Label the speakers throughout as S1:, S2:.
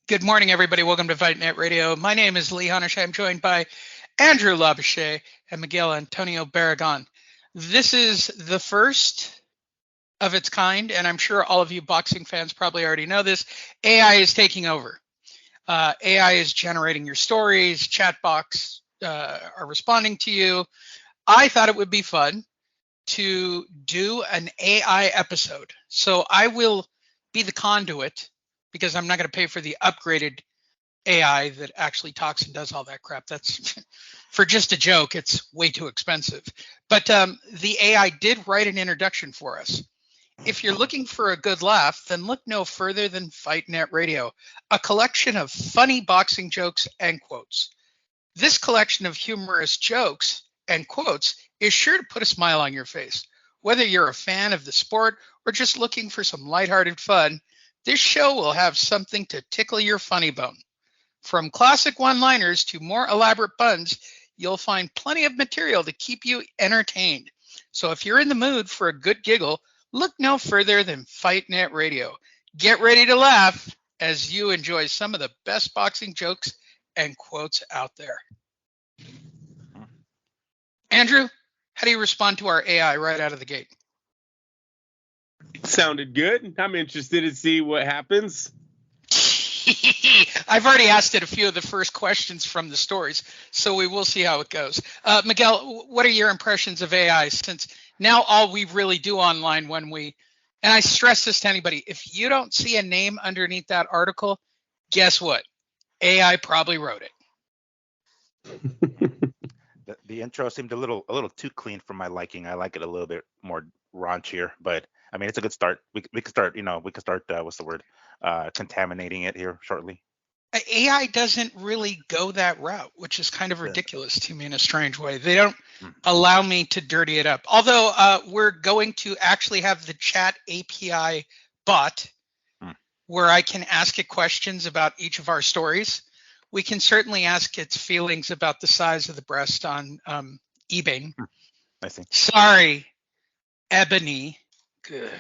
S1: Good morning, everybody. Welcome to Fight Net Radio. My name is Lee Honish. I'm joined by Andrew Lapachet and Miguel Antonio Barragan. This is the first of its kind, and I'm sure all of you boxing fans probably already know this. AI is taking over. AI is generating your stories. Chatbots are responding to you. I thought it would be fun to do an AI episode. So I will be the conduit because I'm not going to pay for the upgraded AI that actually talks and does all that crap. That's for just a joke. It's way too expensive. But the AI did write an introduction for us. If you're looking for a good laugh, then look no further than Fight Net Radio, a collection of funny boxing jokes and quotes. This collection of humorous jokes and quotes is sure to put a smile on your face. Whether you're a fan of the sport or just looking for some lighthearted fun, this show will have something to tickle your funny bone. From classic one-liners to more elaborate puns, you'll find plenty of material to keep you entertained. So if you're in the mood for a good giggle, look no further than Fight Net Radio. Get ready to laugh as you enjoy some of the best boxing jokes and quotes out there. Andrew, how do you respond to our AI right out of the gate?
S2: Sounded good. I'm interested to see what happens.
S1: I've already asked it a few of the first questions from the stories, so we will see how it goes. Miguel, what are your impressions of AI since now all we really do online when we, and I stress this to anybody, if you don't see a name underneath that article, guess what? AI probably wrote it.
S3: The intro seemed a little too clean for my liking. I like it a little bit more raunchier, but I mean, it's a good start. We can start, what's the word? Contaminating it here shortly.
S1: AI doesn't really go that route, which is kind of ridiculous to me in a strange way. They don't allow me to dirty it up. Although we're going to actually have the chat API bot where I can ask it questions about each of our stories. We can certainly ask its feelings about the size of the breast on eBay.
S3: I see.
S1: Sorry, Ebony. Good.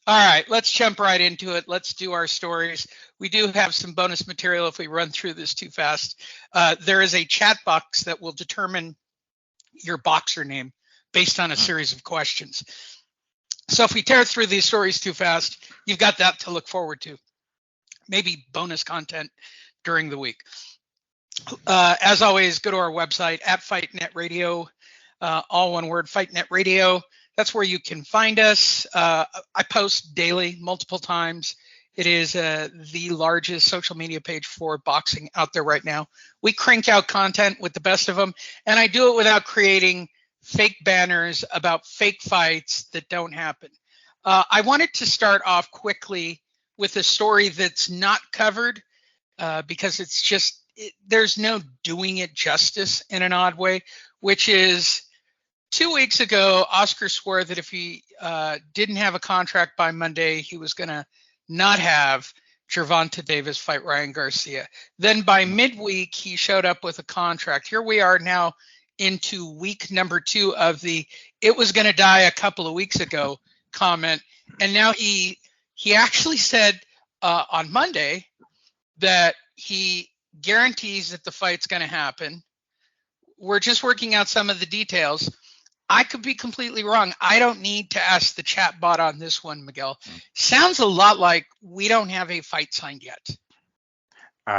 S1: All right, let's jump right into it. Let's do our stories. We do have some bonus material if we run through this too fast. There is a chat box that will determine your boxer name based on a series of questions. So if we tear through these stories too fast, you've got that to look forward to. Maybe bonus content during the week. As always, go to our website at Fight Net Radio, all one word, Fight Net Radio. That's where you can find us. I post daily, multiple times. It is the largest social media page for boxing out there right now. We crank out content with the best of them, and I do it without creating fake banners about fake fights that don't happen. I wanted to start off quickly with a story that's not covered because it's just, there's no doing it justice in an odd way, which is 2 weeks ago, Oscar swore that if he didn't have a contract by Monday, he was going to not have Gervonta Davis fight Ryan Garcia. Then by midweek, he showed up with a contract. Here we are now into week number 2 of the "it was going to die a couple of weeks ago" comment. And now he actually said on Monday that he guarantees that the fight's going to happen. We're just working out some of the details. I could be completely wrong. I don't need to ask the chat bot on this one, Miguel. Sounds a lot like we don't have a fight signed yet.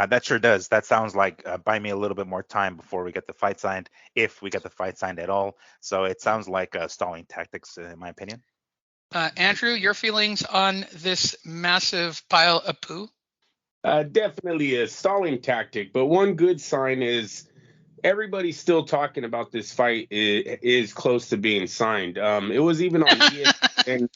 S3: That sure does. That sounds like buy me a little bit more time before we get the fight signed, if we get the fight signed at all. So it sounds like stalling tactics, in my opinion.
S1: Andrew, your feelings on this massive pile of poo?
S2: Definitely a stalling tactic, but one good sign is everybody's still talking about this fight is close to being signed. It was even on ESPN.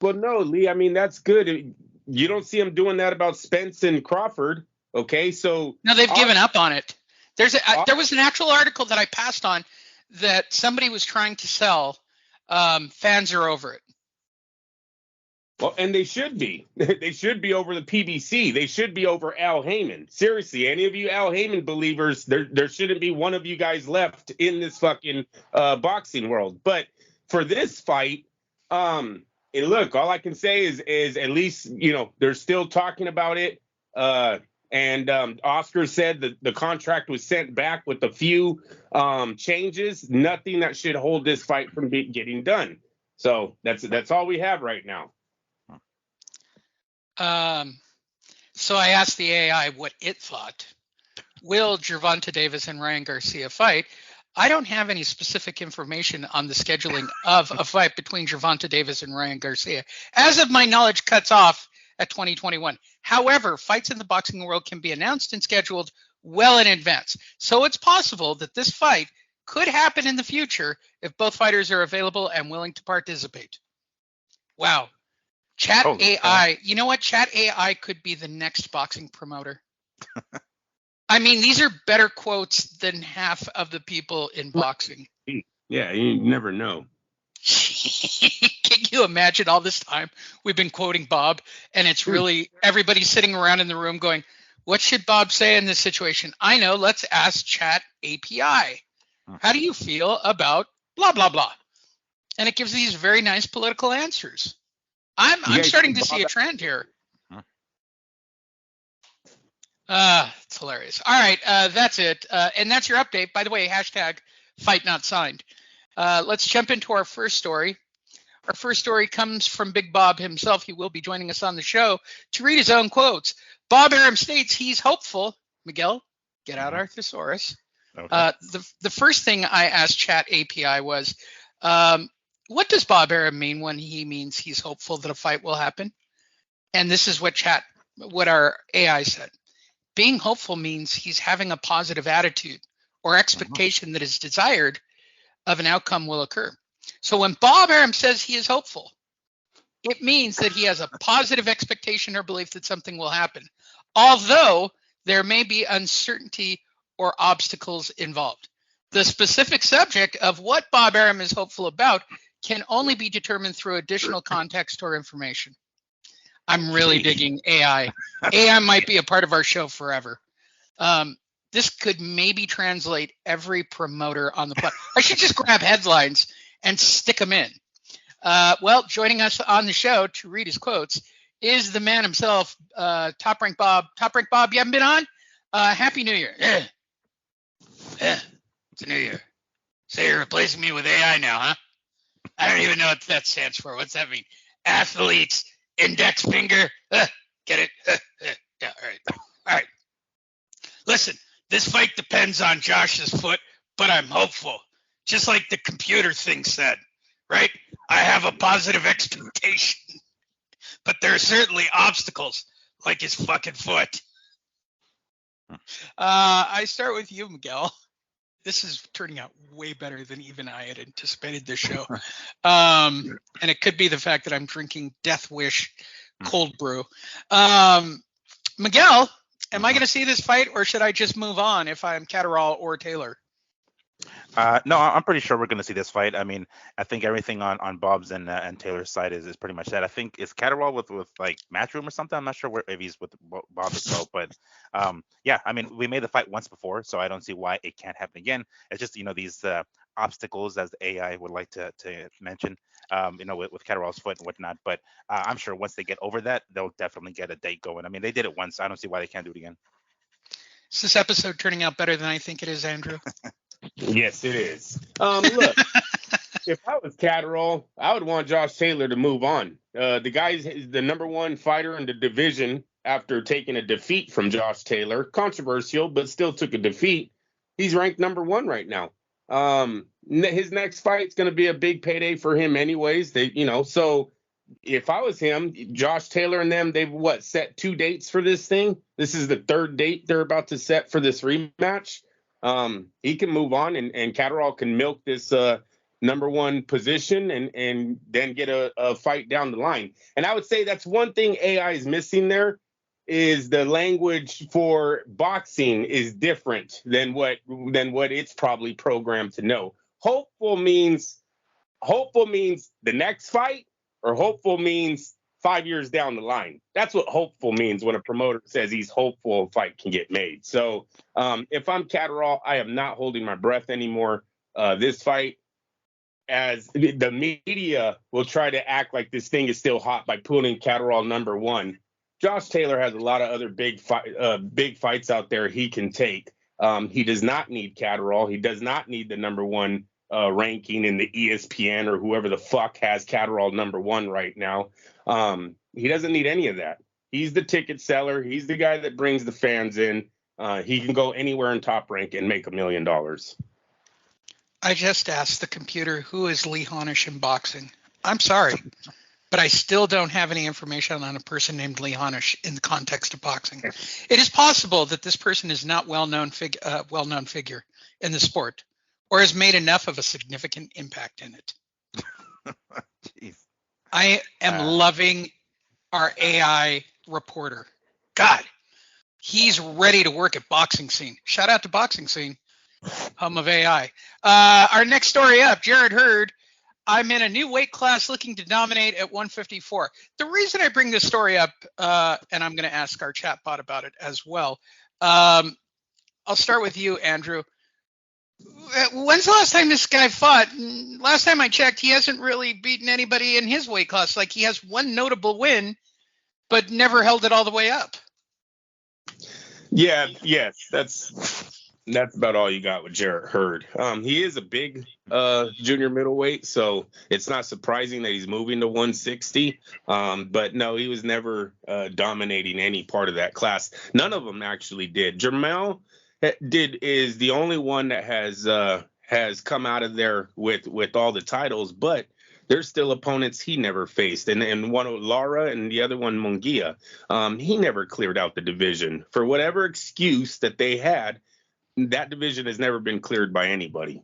S2: Well, no, Lee, I mean, that's good. You don't see them doing that about Spence and Crawford. Okay, so
S1: no, they've given up on it. There was an actual article that I passed on that somebody was trying to sell. Fans are over it.
S2: Well, and they should be. They should be over the PBC. They should be over Al Heyman. Seriously, any of you Al Heyman believers, there shouldn't be one of you guys left in this fucking boxing world. But for this fight, look, all I can say is at least, they're still talking about it. And Oscar said that the contract was sent back with a few changes, nothing that should hold this fight from getting done. So that's all we have right now.
S1: So I asked the AI what it thought. Will Gervonta Davis and Ryan Garcia fight? I don't have any specific information on the scheduling of a fight between Gervonta Davis and Ryan Garcia. As of my knowledge, cuts off at 2021. However, fights in the boxing world can be announced and scheduled well in advance. So it's possible that this fight could happen in the future if both fighters are available and willing to participate. Wow. Chat AI, you know what? Chat AI could be the next boxing promoter. I mean, these are better quotes than half of the people in boxing.
S2: Yeah, you never know.
S1: Can you imagine all this time we've been quoting Bob, and it's really everybody sitting around in the room going, what should Bob say in this situation? I know, let's ask Chat API. How do you feel about blah, blah, blah? And it gives these very nice political answers. I'm starting to see a trend here. It's hilarious. All right, that's it. And that's your update. By the way, hashtag fight not signed. Let's jump into our first story. Our first story comes from Big Bob himself. He will be joining us on the show to read his own quotes. Bob Arum states he's hopeful. Miguel, get out our thesaurus. Okay. The first thing I asked Chat API was, what does Bob Arum mean when he means he's hopeful that a fight will happen? And this is what our AI said. Being hopeful means he's having a positive attitude or expectation that is desired of an outcome will occur. So when Bob Arum says he is hopeful, it means that he has a positive expectation or belief that something will happen, although there may be uncertainty or obstacles involved. The specific subject of what Bob Arum is hopeful about can only be determined through additional context or information. I'm really digging AI. AI might be a part of our show forever. This could maybe translate every promoter on the planet. I should just grab headlines and stick them in. Well, joining us on the show to read his quotes is the man himself, Top Rank Bob. Top Rank Bob, you haven't been on? Happy New Year. It's a new year. So you're replacing me with AI now, huh? I don't even know what that stands for. What's that mean? Athletes. Index finger. Get it? Yeah, all right. Listen, this fight depends on Josh's foot, but I'm hopeful. Just like the computer thing said, right? I have a positive expectation, but there are certainly obstacles, like his fucking foot. I start with you, Miguel. This is turning out way better than even I had anticipated this show. And it could be the fact that I'm drinking Death Wish cold brew. Miguel, am I going to see this fight, or should I just move on if I'm Catterall or Taylor?
S3: No, I'm pretty sure we're going to see this fight. I mean, I think everything on Bob's and Taylor's side is pretty much that. I think it's Catterall with like Matchroom or something. I'm not sure if he's with Bob as well, but yeah, I mean, we made the fight once before, so I don't see why it can't happen again. It's just, these obstacles, as the AI would like to mention, with Catterall's foot and whatnot. But I'm sure once they get over that, they'll definitely get a date going. I mean, they did it once. I don't see why they can't do it again.
S1: Is this episode turning out better than I think it is, Andrew?
S2: Yes, it is. Look, if I was Catterall, I would want Josh Taylor to move on. The guy's the number one fighter in the division after taking a defeat from Josh Taylor. Controversial, but still took a defeat. He's ranked number one right now. His next fight's going to be a big payday for him anyways. So if I was him, Josh Taylor and them, they've set 2 dates for this thing. This is the 3rd date they're about to set for this rematch. He can move on and Catterall can milk this number one position and then get a fight down the line. And I would say that's one thing AI is missing there is the language for boxing is different than what it's probably programmed to know. Hopeful means the next fight, or hopeful means 5 years down the line. That's what hopeful means when a promoter says he's hopeful a fight can get made. So if I'm Catterall, I am not holding my breath anymore. This fight, as the media will try to act like this thing is still hot by putting Catterall number one. Josh Taylor has a lot of other big fights out there he can take. He does not need Catterall. He does not need the number one ranking in the ESPN or whoever the fuck has Catterall number one right now. He doesn't need any of that. He's the ticket seller. He's the guy that brings the fans in. He can go anywhere in Top Rank and make $1 million.
S1: I just asked the computer, who is Lee Honish in boxing? I'm sorry, but I still don't have any information on a person named Lee Honish in the context of boxing. It is possible that this person is not well-known figure in the sport, or has made enough of a significant impact in it.
S3: Jeez.
S1: I am loving our AI reporter. God, he's ready to work at Boxing Scene. Shout out to Boxing Scene, home of AI. Our next story up, Jared Hurd. I'm in a new weight class looking to dominate at 154. The reason I bring this story up, and I'm going to ask our chat bot about it as well. I'll start with you, Andrew. When's the last time this guy fought? Last time I checked, he hasn't really beaten anybody in his weight class. Like, he has one notable win, but never held it all the way up.
S2: Yeah, yes, that's about all you got with Jared Hurd. He is a big junior middleweight, so it's not surprising that he's moving to 160. But no, he was never dominating any part of that class. None of them actually did. Jermell is the only one that has come out of there with all the titles, but there's still opponents he never faced, and one Lara and the other one Munguia. He never cleared out the division for whatever excuse that they had. That division has never been cleared by anybody.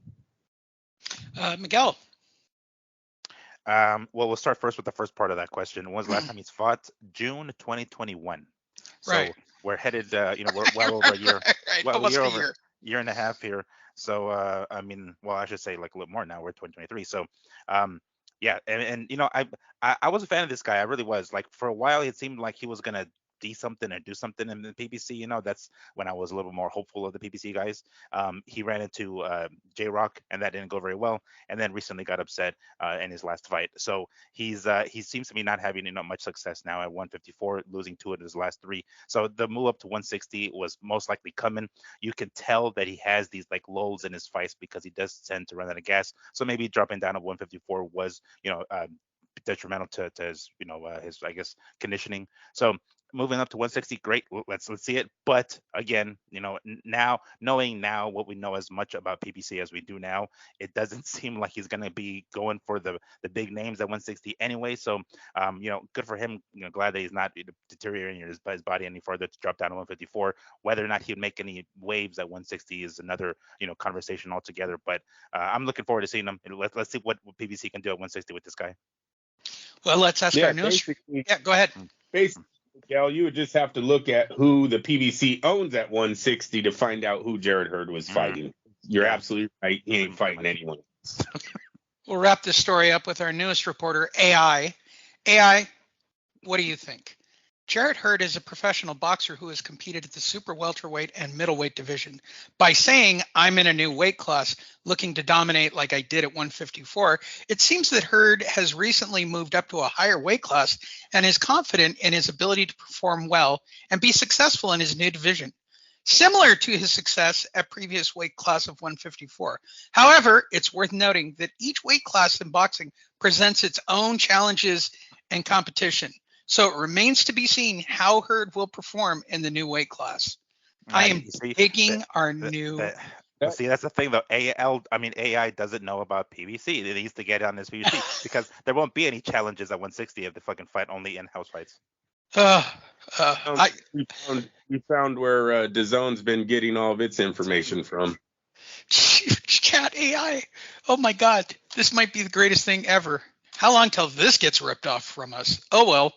S1: Miguel.
S3: Well, we'll start first with the first part of that question. When was the last time he's fought? June 2021. So
S1: right.
S3: We're headed, we're well over a year.
S1: Right.
S3: Well,
S1: Almost a
S3: year and a half here. So, I should say like a little more now. We're 2023. So, yeah. And I was a fan of this guy. I really was. Like, for a while, it seemed like he was going to do something in the PBC. That's when I was a little more hopeful of the PBC guys. He ran into J-Rock, and that didn't go very well, and then recently got upset in his last fight. So he seems to be not having much success now at 154, losing 2 of his last 3. So the move up to 160 was most likely coming. You can tell that he has these like lulls in his fights because he does tend to run out of gas. So maybe dropping down to 154 was detrimental to his his, I guess, conditioning. So moving up to 160, great. Let's see it. But again, now knowing now what we know as much about PBC as we do now, it doesn't seem like he's going to be going for the big names at 160 anyway. So, good for him. Glad that he's not deteriorating his body any further to drop down to 154. Whether or not he'd make any waves at 160 is another conversation altogether. But I'm looking forward to seeing him. Let's see what PBC can do at 160 with this guy.
S1: Well, let's ask our news. Yeah, go ahead.
S2: Basically, Miguel, you would just have to look at who the PBC owns at 160 to find out who Jared Hurd was fighting. You're absolutely right. He ain't fighting anyone.
S1: We'll wrap this story up with our newest reporter, AI. AI, what do you think? Jared Hurd is a professional boxer who has competed at the super welterweight and middleweight division. By saying, I'm in a new weight class looking to dominate like I did at 154, it seems that Hurd has recently moved up to a higher weight class and is confident in his ability to perform well and be successful in his new division, similar to his success at previous weight class of 154. However, it's worth noting that each weight class in boxing presents its own challenges and competition. So it remains to be seen how Hurd will perform in the new weight class. I am digging our new.
S3: See, that's the thing though. AI doesn't know about PBC. It needs to get on this PBC because there won't be any challenges at 160 if they fucking fight only in-house fights.
S2: We found where DAZN's been getting all of its information from.
S1: Chat AI. Oh my God, this might be the greatest thing ever. How long till this gets ripped off from us? Oh, well.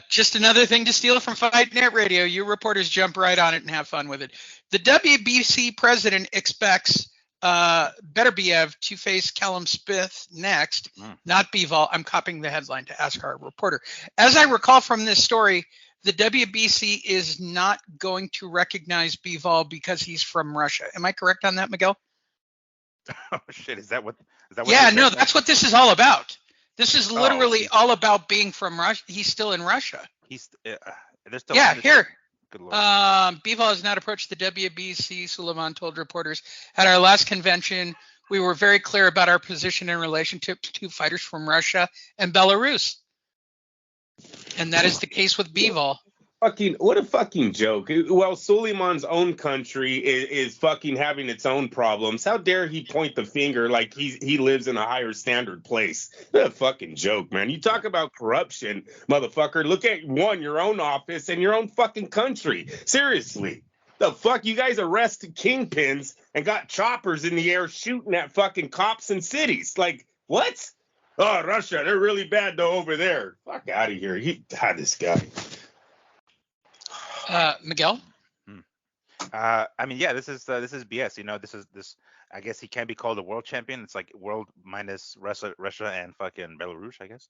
S1: Just another thing to steal from Fight Net Radio. You reporters jump right on it and have fun with it. The WBC president expects Beterbiev to face Callum Smith next, not Bivol. I'm copying the headline to ask our reporter. As I recall from this story, the WBC is not going to recognize Bivol because he's from Russia. Am I correct on that, Miguel?
S3: Oh shit! Is that what?
S1: Yeah, no, that's what this is all about. This is literally all about being from Russia. He's still in Russia.
S3: He's they're still
S1: Yeah,
S3: undefeated.
S1: here.
S3: Good lord.
S1: Bivol has not approached the WBC, Suleiman told reporters. At our last convention, we were very clear about our position in relationship to two fighters from Russia and Belarus. And that is the case with Bivol.
S2: What a fucking joke. Well, Suleiman's own country is fucking having its own problems. How dare he point the finger like he lives in a higher standard place? What a fucking joke, man. You talk about corruption, motherfucker. Look at your own office and your own fucking country. Seriously. The fuck? You guys arrested kingpins and got choppers in the air shooting at fucking cops in cities. Like, what? Oh, Russia, they're really bad though over there. Fuck out of here. This guy.
S1: Miguel?
S3: I mean, yeah, this is BS. You know, this. I guess he can't be called a world champion. It's like world minus Russia and fucking Belarus, I guess.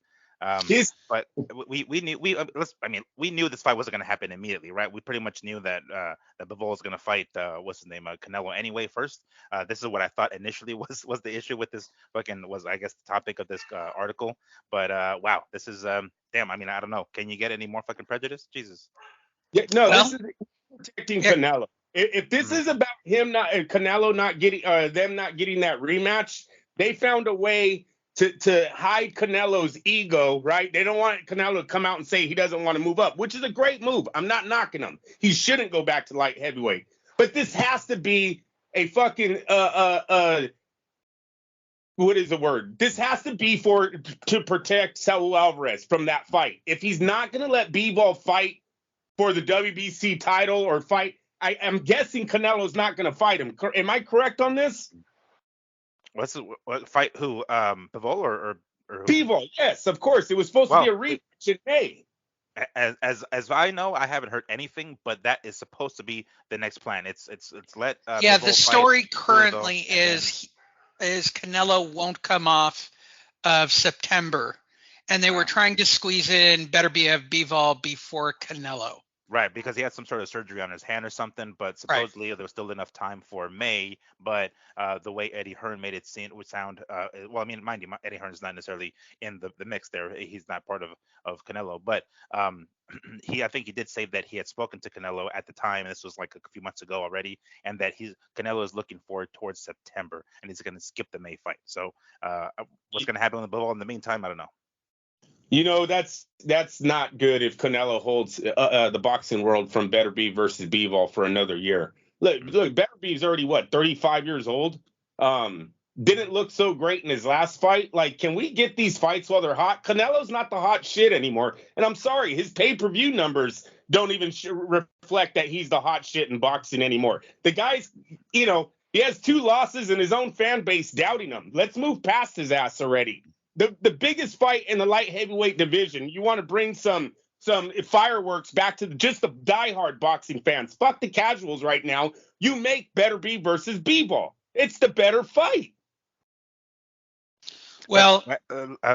S3: But we knew we knew this fight wasn't going to happen immediately, right? We pretty much knew that that Bivol was going to fight what's his name, Canelo anyway. First, this is what I thought initially was the issue with this fucking was I guess the topic of this article. But wow, this is damn. I mean, I don't know. Can you get any more fucking prejudice? Jesus.
S2: Yeah, no, this is protecting Canelo. If this is about him Canelo not getting them not getting that rematch, they found a way to hide Canelo's ego, right? They don't want Canelo to come out and say he doesn't want to move up, which is a great move. I'm not knocking him. He shouldn't go back to light heavyweight. But this has to be a fucking what is the word? This has to be to protect Saul Alvarez from that fight. If he's not going to let Bivol fight for the WBC title or fight, I'm guessing Canelo's not going to fight him. Am I correct on this?
S3: What fight? Who? Bivol or who?
S2: Bivol, yes, of course. It was supposed to be a rematch in May.
S3: As I know, I haven't heard anything, but that is supposed to be the next plan. It's let
S1: yeah.
S3: Bivol
S1: The story
S3: fight
S1: currently is Canelo won't come off of September, and they were trying to squeeze in Bivol before Canelo.
S3: Right, because he had some sort of surgery on his hand or something, but supposedly there was still enough time for May. But the way Eddie Hearn made it sound, well, I mean, mind you, Eddie Hearn is not necessarily in the mix there. He's not part of Canelo, but I think he did say that he had spoken to Canelo at the time, and this was like a few months ago already, and that Canelo is looking forward towards September, and he's going to skip the May fight. So what's going to happen with Bivol in the meantime, I don't know.
S2: You know, that's not good if Canelo holds the boxing world from Beterbiev versus Bivol for another year. Look, Beterbiev's already, 35 years old? Didn't look so great in his last fight. Like, can we get these fights while they're hot? Canelo's not the hot shit anymore. And I'm sorry, his pay-per-view numbers don't even reflect that he's the hot shit in boxing anymore. The guy's, he has 2 losses and his own fan base doubting him. Let's move past his ass already. The biggest fight in the light heavyweight division, you want to bring some fireworks back to just the diehard boxing fans. Fuck the casuals right now. You make Beterbiev versus Bivol. It's the better fight.
S1: Well,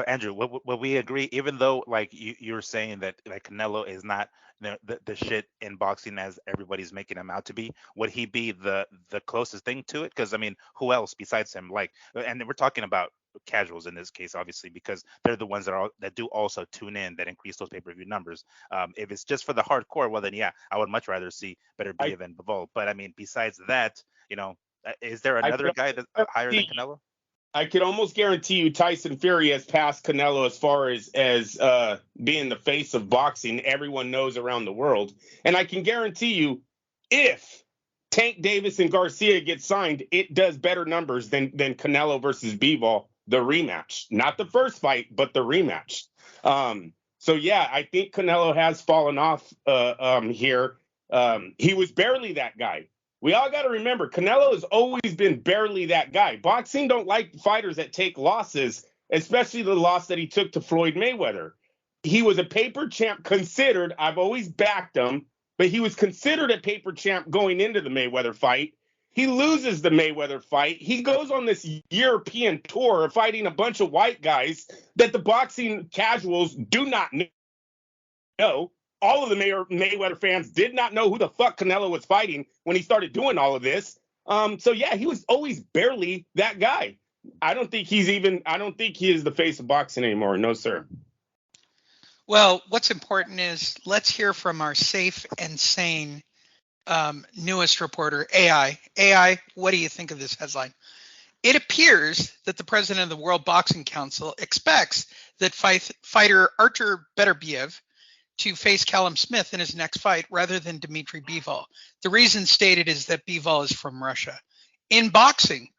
S3: Andrew, will we agree? Even though, like you're saying that like Canelo is not the shit in boxing as everybody's making him out to be, would he be the closest thing to it? Because I mean, who else besides him? Like, and we're talking about casuals in this case, obviously, because they're the ones that do also tune in, that increase those pay-per-view numbers. If it's just for the hardcore, well then yeah, I would much rather see Beterbiev and Bivol. But I mean, besides that, is there another guy that's higher than Canelo?
S2: I could almost guarantee you Tyson Fury has passed Canelo as far as being the face of boxing. Everyone knows around the world. And I can guarantee you, if Tank Davis and Garcia get signed, it does better numbers than Canelo versus Bivol, the rematch. Not the first fight, but the rematch. So, yeah, I think Canelo has fallen off here. He was barely that guy. We all got to remember, Canelo has always been barely that guy. Boxing don't like fighters that take losses, especially the loss that he took to Floyd Mayweather. He was a paper champ considered. I've always backed him, but he was considered a paper champ going into the Mayweather fight. He loses the Mayweather fight. He goes on this European tour fighting a bunch of white guys that the boxing casuals do not know. All of the Mayweather fans did not know who the fuck Canelo was fighting when he started doing all of this. So yeah, he was always barely that guy. I don't think he is the face of boxing anymore. No, sir.
S1: Well, what's important is let's hear from our safe and sane newest reporter, AI. AI, what do you think of this headline? It appears that the president of the World Boxing Council expects that fighter Artur Beterbiev to face Callum Smith in his next fight rather than Dmitry Bivol. The reason stated is that Bivol is from Russia. In boxing,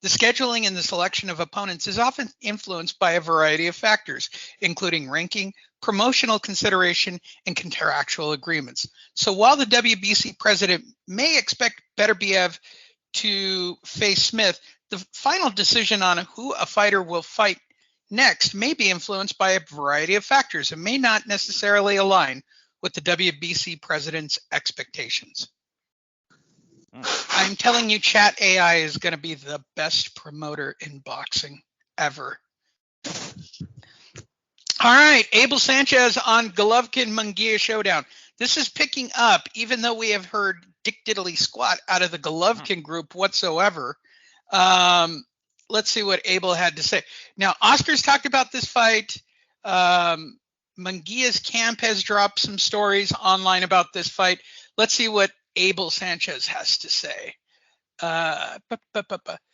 S1: the scheduling and the selection of opponents is often influenced by a variety of factors, including ranking, promotional consideration, and contractual agreements. So while the WBC president may expect Beterbiev to face Smith, the final decision on who a fighter will fight next may be influenced by a variety of factors and may not necessarily align with the WBC president's expectations. I'm telling you, Chat AI is going to be the best promoter in boxing ever. All right, Abel Sanchez on Golovkin-Munguia showdown. This is picking up, even though we have heard Dick Diddley squat out of the Golovkin group whatsoever. Let's see what Abel had to say. Now, Oscar's talked about this fight. Munguia's camp has dropped some stories online about this fight. Let's see what Abel Sanchez has to say.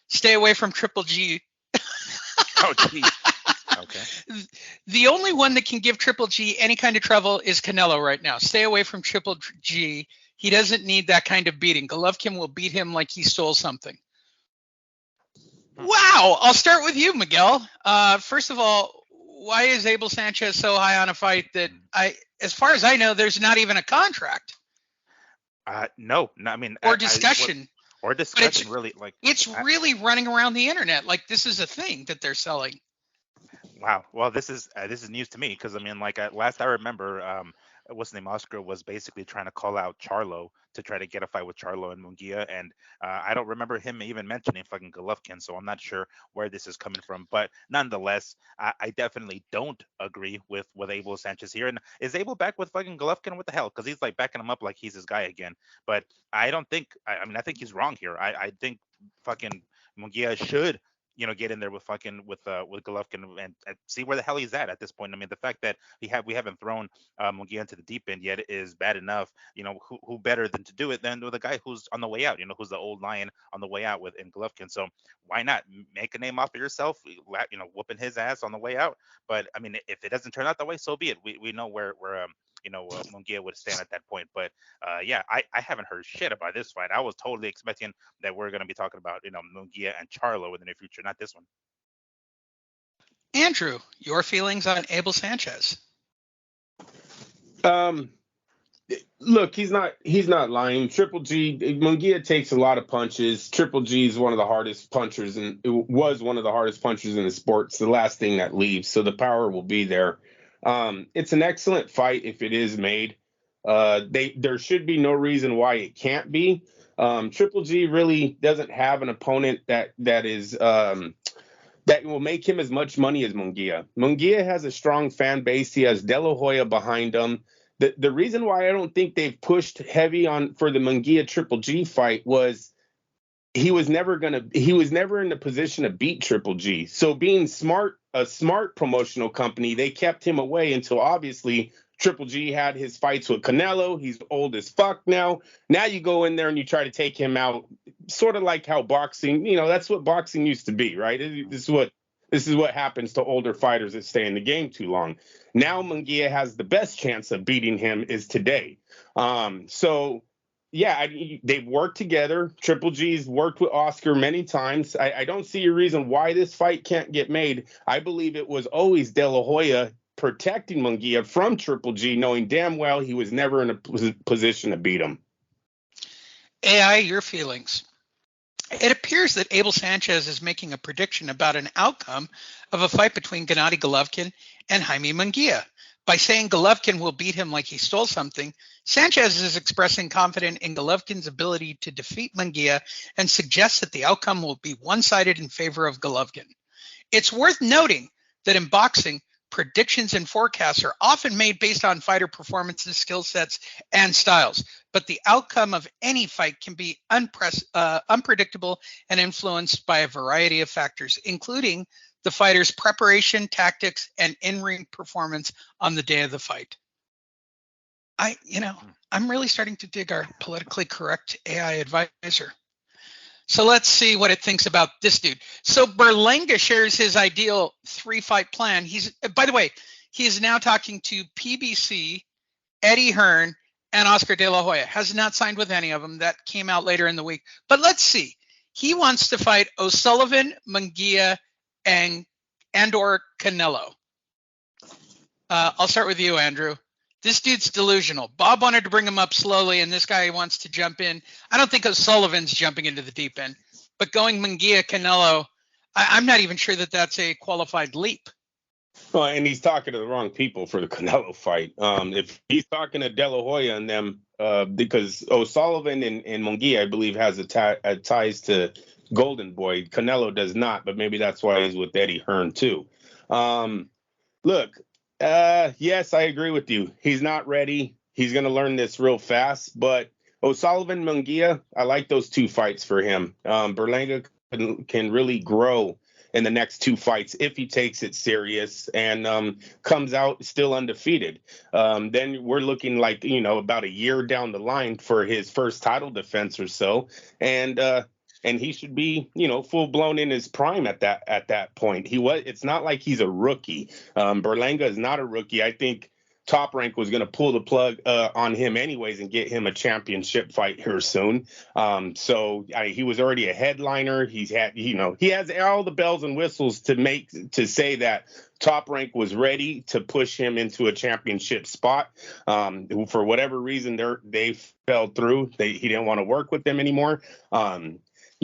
S1: Stay away from Triple G.
S3: Oh, geez. Okay.
S1: The only one that can give Triple G any kind of trouble is Canelo right now. Stay away from Triple G. He doesn't need that kind of beating. Golovkin will beat him like he stole something. Wow. I'll start with you, Miguel. First of all, why is Abel Sanchez so high on a fight that as far as I know, there's not even a contract?
S3: No, I mean,
S1: or discussion.
S3: Or discussion, really. Like
S1: it's really running around the internet. Like this is a thing that they're selling.
S3: Wow. Well, this is news to me because I mean, like last I remember, what's his name, Oscar was basically trying to call out Charlo to try to get a fight with Charlo and Munguia, and I don't remember him even mentioning fucking Golovkin, so I'm not sure where this is coming from. But nonetheless, I definitely don't agree with Abel Sanchez here. And is Abel back with fucking Golovkin? What the hell? Because he's like backing him up like he's his guy again. But I don't think. I mean, I think he's wrong here. I think fucking Munguia should get in there with Golovkin and see where the hell he's at this point. I mean, the fact that we haven't thrown Munguia into the deep end yet is bad enough. Who better than to do it than with a guy who's on the way out? Who's the old lion on the way out in Golovkin. So why not make a name off of yourself? Whooping his ass on the way out. But I mean, if it doesn't turn out that way, so be it. We know where Munguia would stand at that point. But yeah, I haven't heard shit about this fight. I was totally expecting that we're going to be talking about, Munguia and Charlo in the near future, not this one.
S1: Andrew, your feelings on Abel Sanchez?
S2: Look, he's not lying. Triple G, Munguia takes a lot of punches. Triple G is one of the hardest punchers, and it was one of the hardest punchers in the sport. It's the last thing that leaves, so the power will be there. It's an excellent fight if it is made. There should be no reason why it can't be. Triple G really doesn't have an opponent that will make him as much money as Munguia. Munguia has a strong fan base. He has De La Hoya behind him. The reason why I don't think they've pushed heavy for the Munguia Triple G fight was he was never in the position to beat Triple G. So being a smart promotional company, they kept him away until obviously Triple G had his fights with Canelo. He's old as fuck now. Now you go in there and you try to take him out, sort of like how boxing, that's what boxing used to be, right? This is what happens to older fighters that stay in the game too long. Now Munguia has the best chance of beating him is today. So yeah, they've worked together. Triple G's worked with Oscar many times. I don't see a reason why this fight can't get made. I believe it was always De La Hoya protecting Munguia from Triple G, knowing damn well he was never in a position to beat him.
S1: AI, your feelings? It appears that Abel Sanchez is making a prediction about an outcome of a fight between Gennady Golovkin and Jaime Munguia. By saying Golovkin will beat him like he stole something, Sanchez is expressing confidence in Golovkin's ability to defeat Munguia and suggests that the outcome will be one-sided in favor of Golovkin. It's worth noting that in boxing, predictions and forecasts are often made based on fighter performances, skill sets, and styles, but the outcome of any fight can be unpredictable and influenced by a variety of factors, including the fighter's preparation, tactics, and in-ring performance on the day of the fight. I'm really starting to dig our politically correct AI advisor. So let's see what it thinks about this dude. So Berlanga shares his ideal 3-fight plan. By the way, he is now talking to PBC, Eddie Hearn, and Oscar De La Hoya. Has not signed with any of them. That came out later in the week. But let's see. He wants to fight O'Sullivan, Munguia, and/or Canelo. I'll start with you, Andrew. This dude's delusional. Bob wanted to bring him up slowly, and this guy wants to jump in. I don't think O'Sullivan's jumping into the deep end, but going Munguia, Canelo, I'm not even sure that that's a qualified leap.
S2: Well, and he's talking to the wrong people for the Canelo fight. If he's talking to De La Hoya and them, because O'Sullivan and Munguia, I believe, has ties to Golden Boy. Canelo does not, but maybe that's why he's with Eddie Hearn too. Look. Yes, I agree with you. He's not ready. He's going to learn this real fast. But O'Sullivan, Munguia, I like those 2 fights for him. Berlanga can really grow in the next 2 fights if he takes it serious and comes out still undefeated. Then we're looking like, about a year down the line for his first title defense or so. And he should be, full blown in his prime at that point. It's not like he's a rookie. Berlanga is not a rookie. I think Top Rank was going to pull the plug on him anyways and get him a championship fight here soon. He was already a headliner. He has all the bells and whistles to say that Top Rank was ready to push him into a championship spot. For whatever reason, they fell through. He didn't want to work with them anymore.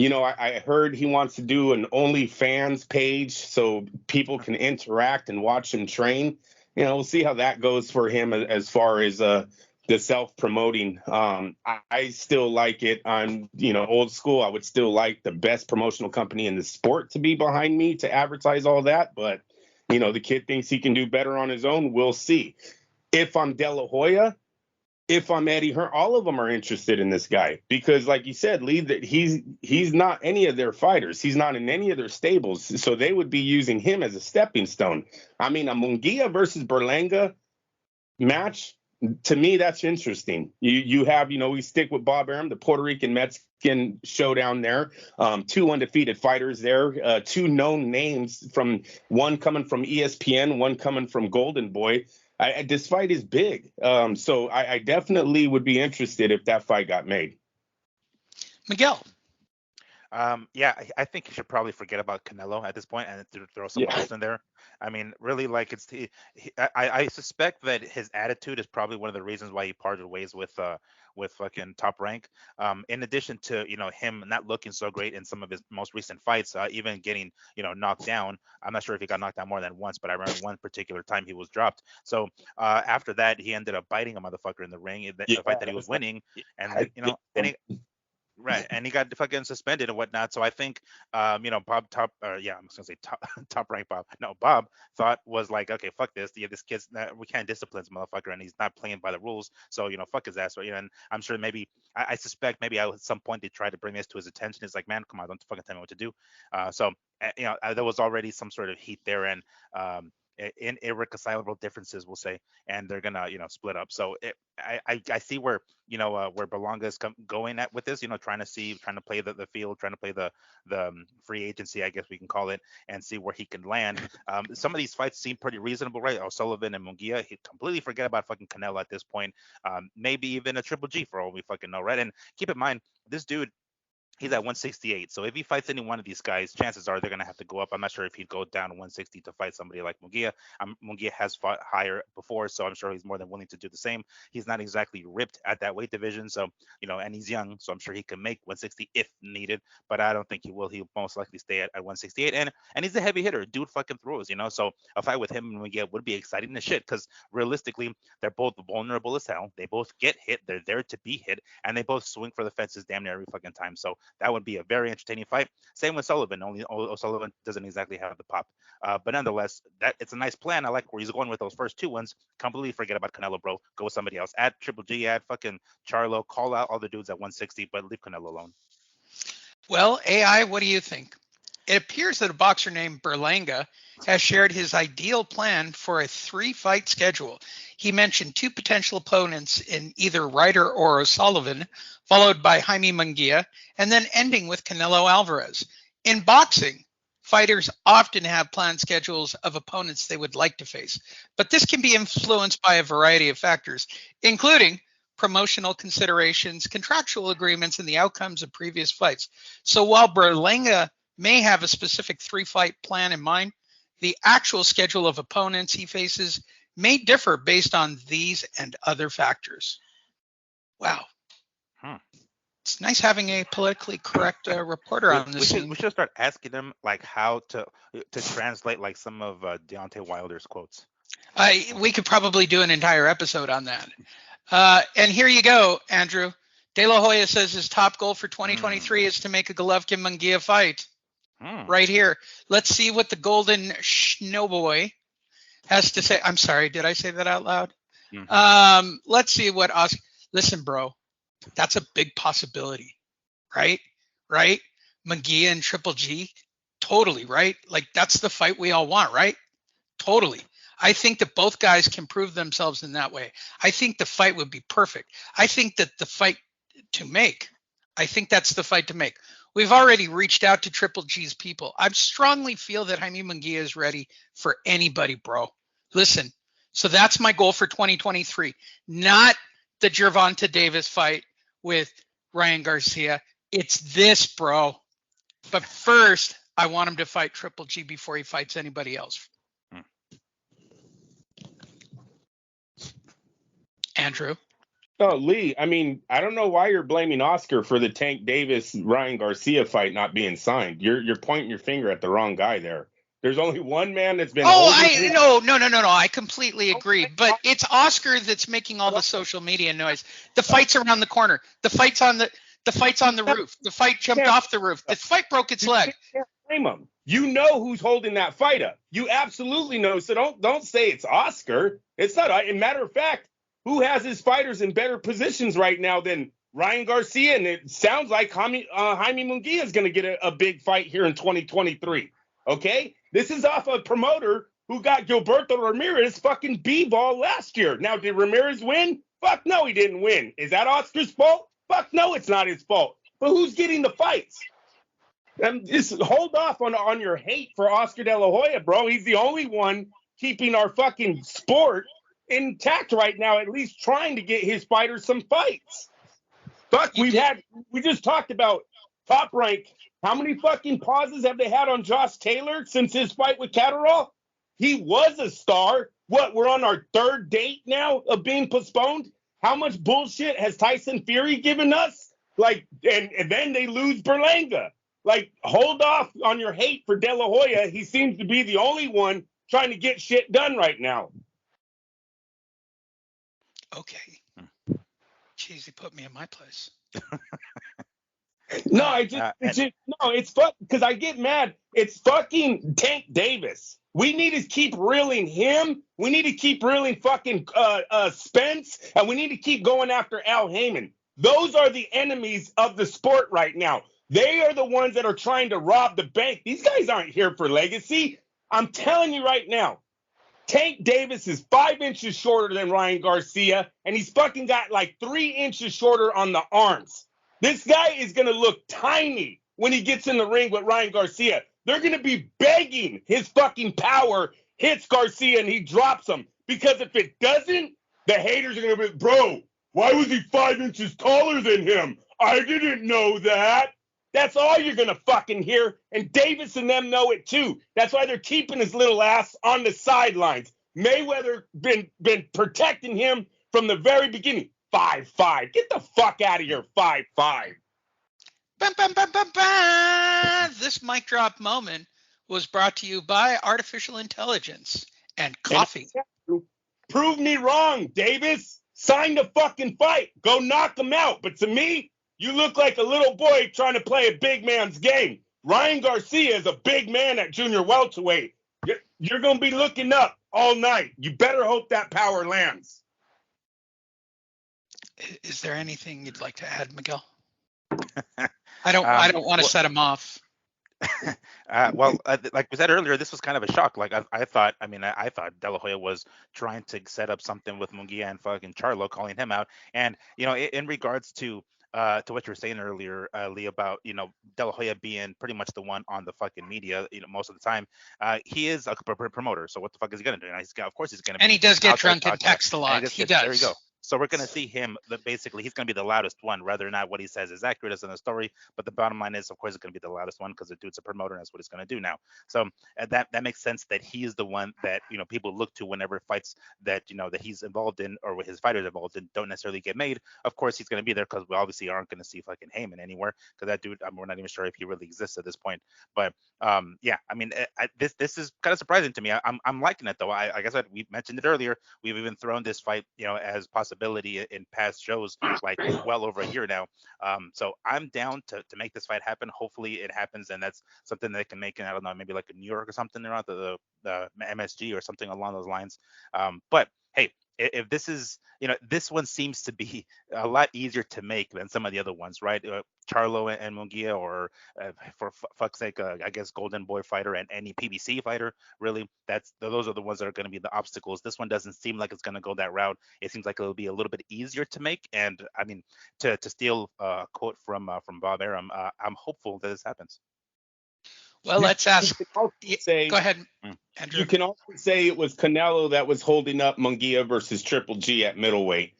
S2: I heard he wants to do an OnlyFans page so people can interact and watch him train. We'll see how that goes for him as far as the self-promoting. I still like it. I'm, old school. I would still like the best promotional company in the sport to be behind me to advertise all that. But, the kid thinks he can do better on his own. We'll see. If I'm De La Hoya, if I'm Eddie Hearn, all of them are interested in this guy because, like you said, Lee, that he's not any of their fighters. He's not in any of their stables, so they would be using him as a stepping stone. I mean, a Munguia versus Berlanga match, to me, that's interesting. You have, we stick with Bob Arum, the Puerto Rican Mexican showdown there. 2 undefeated fighters there, 2 known names, from one coming from ESPN, one coming from Golden Boy. This fight is big. So I definitely would be interested if that fight got made.
S1: Miguel.
S3: I think you should probably forget about Canelo at this point and throw someone else in there. I mean, really, like I suspect that his attitude is probably one of the reasons why he parted ways with fucking Top Rank. In addition to him not looking so great in some of his most recent fights, even getting knocked down. I'm not sure if he got knocked down more than once, but I remember one particular time he was dropped. So after that, he ended up biting a motherfucker in the ring, the fight that he was winning, and Right, and he got fucking suspended and whatnot. So I think, I'm just gonna say top rank Bob. No, Bob thought was like, okay, fuck this. Yeah, this kid's we can't discipline this motherfucker, and he's not playing by the rules. So fuck his ass. Right? And I'm sure maybe I suspect maybe at some point they tried to bring this to his attention. It's like, man, come on, don't fucking tell me what to do. There was already some sort of heat there, and in irreconcilable differences, we'll say, and they're gonna split up. So I see where where Berlanga is going at with this, trying to play the field, trying to play the free agency, I guess we can call it, and see where he can land. Some of these fights seem pretty reasonable, right? O'Sullivan and Munguia, he completely forget about fucking Canelo at this point. Maybe even a Triple G for all we fucking know, right? And keep in mind, this dude, he's at 168. So if he fights any one of these guys, chances are they're going to have to go up. I'm not sure if he'd go down to 160 to fight somebody like Munguia. Munguia has fought higher before, so I'm sure he's more than willing to do the same. He's not exactly ripped at that weight division, so, and he's young, so I'm sure he can make 160 if needed, but I don't think he will. He'll most likely stay at 168. And he's a heavy hitter. Dude fucking throws, so a fight with him and Munguia would be exciting as shit because realistically, they're both vulnerable as hell. They both get hit. They're there to be hit, and they both swing for the fences damn near every fucking time. So that would be a very entertaining fight. Same with Sullivan. Only O'Sullivan doesn't exactly have the pop. But nonetheless, it's a nice plan. I like where he's going with those first 2 ones. Completely forget about Canelo, bro. Go with somebody else. Add Triple G, add fucking Charlo. Call out all the dudes at 160, but leave Canelo alone.
S1: Well, AI, what do you think? it appears that a boxer named Berlanga has shared his ideal plan for a 3-fight schedule. He mentioned 2 potential opponents in either Ryder or O'Sullivan, followed by Jaime Munguia, and then ending with Canelo Alvarez. In boxing, fighters often have planned schedules of opponents they would like to face, but this can be influenced by a variety of factors, including promotional considerations, contractual agreements, and the outcomes of previous fights. So while Berlanga may have a specific 3-fight plan in mind, the actual schedule of opponents he faces may differ based on these and other factors. Wow. It's nice having a politically correct reporter on this scene.
S3: We should start asking them like how to translate like some of Deontay Wilder's quotes.
S1: We could probably do an entire episode on that. And here you go, Andrew. De La Hoya says his top goal for 2023 is to make a Golovkin-Munguia fight. Right here. Let's see what the Golden Snowboy has to say. I'm sorry, did I say that out loud? Let's see what Oscar. Listen, bro, that's a big possibility, right? Right? Munguia and Triple G, totally, right? Like that's the fight we all want, right? Totally. I think that both guys can prove themselves in that way. I think the fight would be perfect. I think that the fight to make, I think that's the fight to make. We've already reached out to Triple G's people. I strongly feel that Jaime Munguia is ready for anybody, bro. Listen, so that's my goal for 2023. Not the Gervonta Davis fight with Ryan Garcia. It's this, bro. But first, I want him to fight Triple G before he fights anybody else. Andrew?
S2: Oh, Lee, I mean, I don't know why you're blaming Oscar for the Tank Davis-Ryan Garcia fight not being signed. You're pointing your finger at the wrong guy there. There's only one man that's been.
S1: No. I completely agree. But it's Oscar that's making all the social media noise. The fight's around the corner. The fight's on the roof. The fight jumped off the roof. The fight broke its leg.
S2: You can't blame him. You know who's holding that fight up. You absolutely know. So don't say it's Oscar. It's not. As a matter of fact, who has his fighters in better positions right now than Ryan Garcia? And it sounds like Jaime Munguia is going to get a big fight here in 2023. Okay? This is off a promoter who got Gilberto Ramirez fucking B-ball last year. Now, did Ramirez win? Fuck no, he didn't win. Is that Oscar's fault? Fuck no, it's not his fault. But who's getting the fights? Just hold off on your hate for Oscar De La Hoya, bro. He's the only one keeping our fucking sport intact right now, at least trying to get his fighters some fights. Fuck, we just talked about Top Rank. How many fucking pauses have they had on Josh Taylor since his fight with Catterall? He was a star. What, we're on our 3rd date now of being postponed? How much bullshit has Tyson Fury given us? Like, and then they lose Berlanga. Like, hold off on your hate for De La Hoya. He seems to be the only one trying to get shit done right now.
S1: Okay. Jeez, he put me in my place.
S2: No, it's fuck because I get mad. It's fucking Tank Davis. We need to keep reeling him. We need to keep reeling fucking Spence, and we need to keep going after Al Heyman. Those are the enemies of the sport right now. They are the ones that are trying to rob the bank. These guys aren't here for legacy. I'm telling you right now. Tank Davis is 5 inches shorter than Ryan Garcia, and he's fucking got like 3 inches shorter on the arms. This guy is going to look tiny when he gets in the ring with Ryan Garcia. They're going to be begging his fucking power hits Garcia and he drops him. Because if it doesn't, the haters are going to be, bro, why was he 5 inches taller than him? I didn't know that. That's all you're going to fucking hear. And Davis and them know it too. That's why they're keeping his little ass on the sidelines. Mayweather been protecting him from the very beginning. 5'5". Get the fuck out of here, 5'5".
S1: Bam, bam, bam, bam, bam. This mic drop moment was brought to you by artificial intelligence and coffee.
S2: Prove me wrong, Davis. Sign the fucking fight. Go knock him out. But to me, you look like a little boy trying to play a big man's game. Ryan Garcia is a big man at junior welterweight. You're going to be looking up all night. You better hope that power lands.
S1: Is there anything you'd like to add, Miguel? I don't want to set him off.
S3: Like we said earlier, this was kind of a shock. Like I thought, I thought De La Hoya was trying to set up something with Munguia and fucking Charlo, calling him out. And in regards to what you were saying earlier, Lee, about De La Hoya being pretty much the one on the fucking media, most of the time. He is a promoter, so what the fuck is he gonna do? And of course, he's gonna
S1: And
S3: be
S1: he does get
S3: out there
S1: drunk and
S3: talking.
S1: text a lot. He does.
S3: There you go. So we're going to see him, basically, he's going to be the loudest one, whether or not what he says is accurate as in the story. But the bottom line is, of course, it's going to be the loudest one because the dude's a promoter and that's what he's going to do now. So that makes sense that he is the one that, people look to whenever fights that, that he's involved in or his fighters involved in don't necessarily get made. Of course, he's going to be there because we obviously aren't going to see fucking Heyman anywhere because that dude, we're not even sure if he really exists at this point. But yeah, this is kind of surprising to me. I'm liking it, though. Like I said, we mentioned it earlier. We've even thrown this fight, as possibility in past shows, like well over a year now. So I'm down to make this fight happen. Hopefully it happens, and that's something they can make in, I don't know, maybe like in New York or something around the MSG or something along those lines. But hey, if this is, this one seems to be a lot easier to make than some of the other ones, right? Charlo and Munguia, or for fuck's sake, I guess Golden Boy fighter and any PBC fighter, really, those are the ones that are going to be the obstacles. This one doesn't seem like it's going to go that route. It seems like it'll be a little bit easier to make. And I mean, to steal a quote from Bob Arum, I'm hopeful that this happens.
S1: Well, let's ask.
S2: Go
S1: ahead, Andrew.
S2: You can also say it was Canelo that was holding up Munguia versus Triple G at middleweight.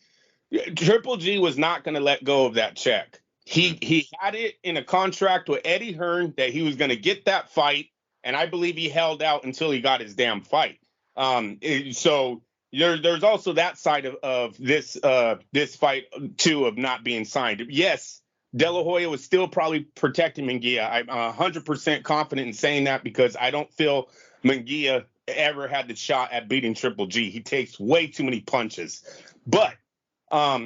S2: Triple G was not going to let go of that check. He had it in a contract with Eddie Hearn that he was going to get that fight, and I believe he held out until he got his damn fight. So there's also that side of this fight too, of not being signed. Yes, De La Hoya was still probably protecting Munguia. I'm 100% confident in saying that because I don't feel Munguia ever had the shot at beating Triple G. He takes way too many punches. But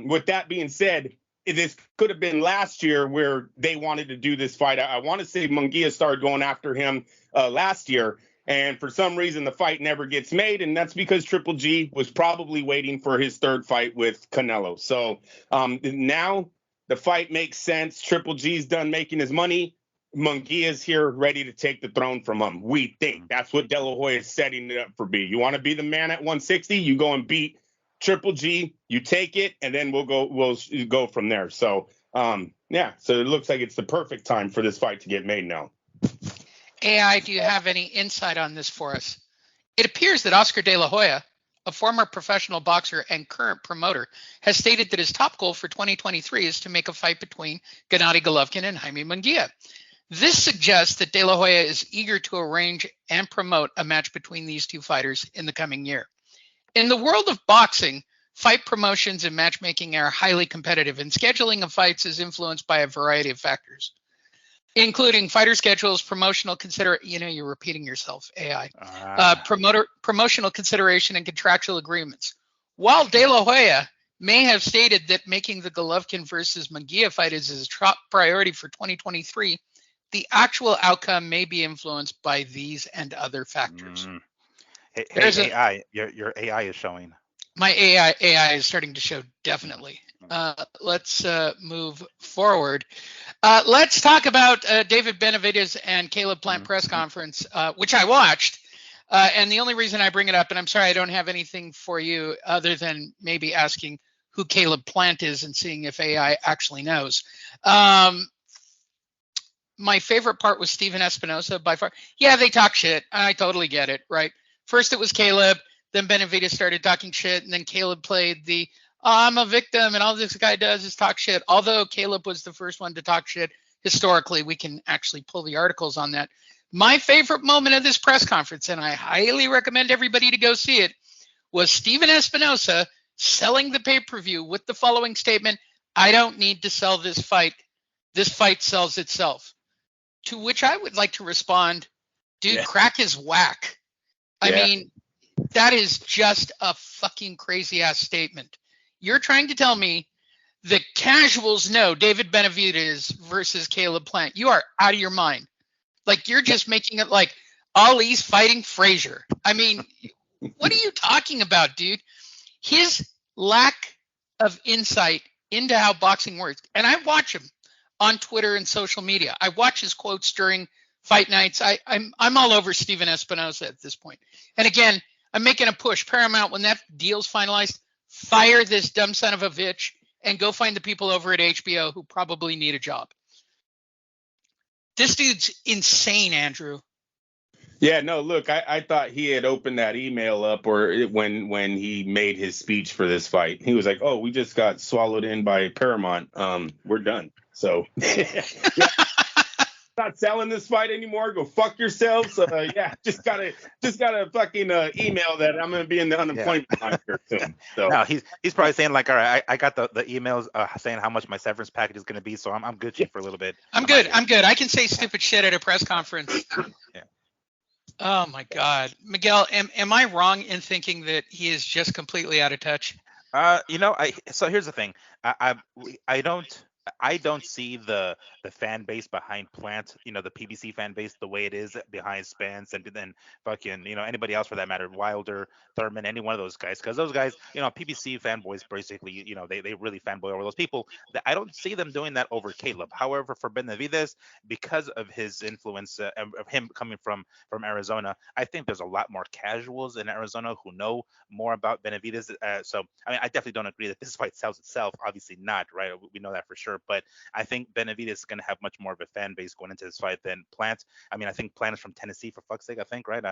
S2: with that being said, this could have been last year where they wanted to do this fight. I want to say Munguia started going after him last year, and for some reason the fight never gets made, and that's because Triple G was probably waiting for his third fight with Canelo. So now the fight makes sense. Triple G's done making his money. Munguia's here ready to take the throne from him. We think that's what De La Hoya is setting it up for. You want to be the man at 160? You go and beat Triple G, you take it, and then we'll go from there. So yeah, so it looks like it's the perfect time for this fight to get made now.
S1: AI, do you have any insight on this for us? It appears that Oscar De La Hoya, a former professional boxer and current promoter, has stated that his top goal for 2023 is to make a fight between Gennady Golovkin and Jaime Munguia. This suggests that De La Hoya is eager to arrange and promote a match between these two fighters in the coming year. In the world of boxing, fight promotions and matchmaking are highly competitive, and scheduling of fights is influenced by a variety of factors, including fighter schedules, promotional you're repeating yourself, AI, promotional consideration, and contractual agreements. While De La Hoya may have stated that making the Golovkin versus Munguia fight is his top priority for 2023, the actual outcome may be influenced by these and other factors.
S3: Hey, AI, your AI is showing.
S1: My AI is starting to show, definitely. Let's move forward. Let's talk about David Benavidez and Caleb Plant press conference, which I watched. And the only reason I bring it up, and I'm sorry I don't have anything for you other than maybe asking who Caleb Plant is and seeing if AI actually knows. My favorite part was Steven Espinosa by far. Yeah, they talk shit. I totally get it, right? First it was Caleb, then Benavidez started talking shit, and then Caleb played the, I'm a victim, and all this guy does is talk shit. Although Caleb was the first one to talk shit, historically, we can actually pull the articles on that. My favorite moment of this press conference, and I highly recommend everybody to go see it, was Steven Espinosa selling the pay-per-view with the following statement: I don't need to sell this fight. This fight sells itself. To which I would like to respond, dude, crack is whack. I mean, that is just a fucking crazy ass statement. You're trying to tell me the casuals know David Benavidez versus Caleb Plant. You are out of your mind. Like, you're just making it like Ali's fighting Frazier. I mean, what are you talking about, dude? His lack of insight into how boxing works. And I watch him on Twitter and social media. I watch his quotes during fight nights. I'm all over Steven Espinosa at this point. And again, I'm making a push. Paramount, when that deal's finalized, fire this dumb son of a bitch and go find the people over at HBO who probably need a job. This dude's insane, Andrew.
S2: Yeah, no, look, I thought he had opened that email up when he made his speech for this fight. He was like, "Oh, we just got swallowed in by Paramount. We're done." So, yeah, not selling this fight anymore. Go fuck yourselves. Yeah, just got a fucking email that I'm gonna be in the unemployment line here soon. So
S3: no, he's probably saying like, all right, I got the emails saying how much my severance package is gonna be, so I'm good for a little bit.
S1: I'm good. I can say stupid shit at a press conference.
S3: Yeah.
S1: Oh my God, Miguel, am I wrong in thinking that he is just completely out of touch?
S3: So here's the thing. I don't see the fan base behind Plant, the PBC fan base, the way it is behind Spence and then fucking, anybody else for that matter, Wilder, Thurman, any one of those guys. Because those guys, PBC fanboys basically, they really fanboy over those people. I don't see them doing that over Caleb. However, for Benavidez, because of his influence, of him coming from Arizona, I think there's a lot more casuals in Arizona who know more about Benavidez. So, I mean, I definitely don't agree that this fight sells itself. Obviously not, right? We know that for sure. But I think Benavidez is going to have much more of a fan base going into this fight than Plant. I mean, I think Plant is from Tennessee, for fuck's sake, I think, right?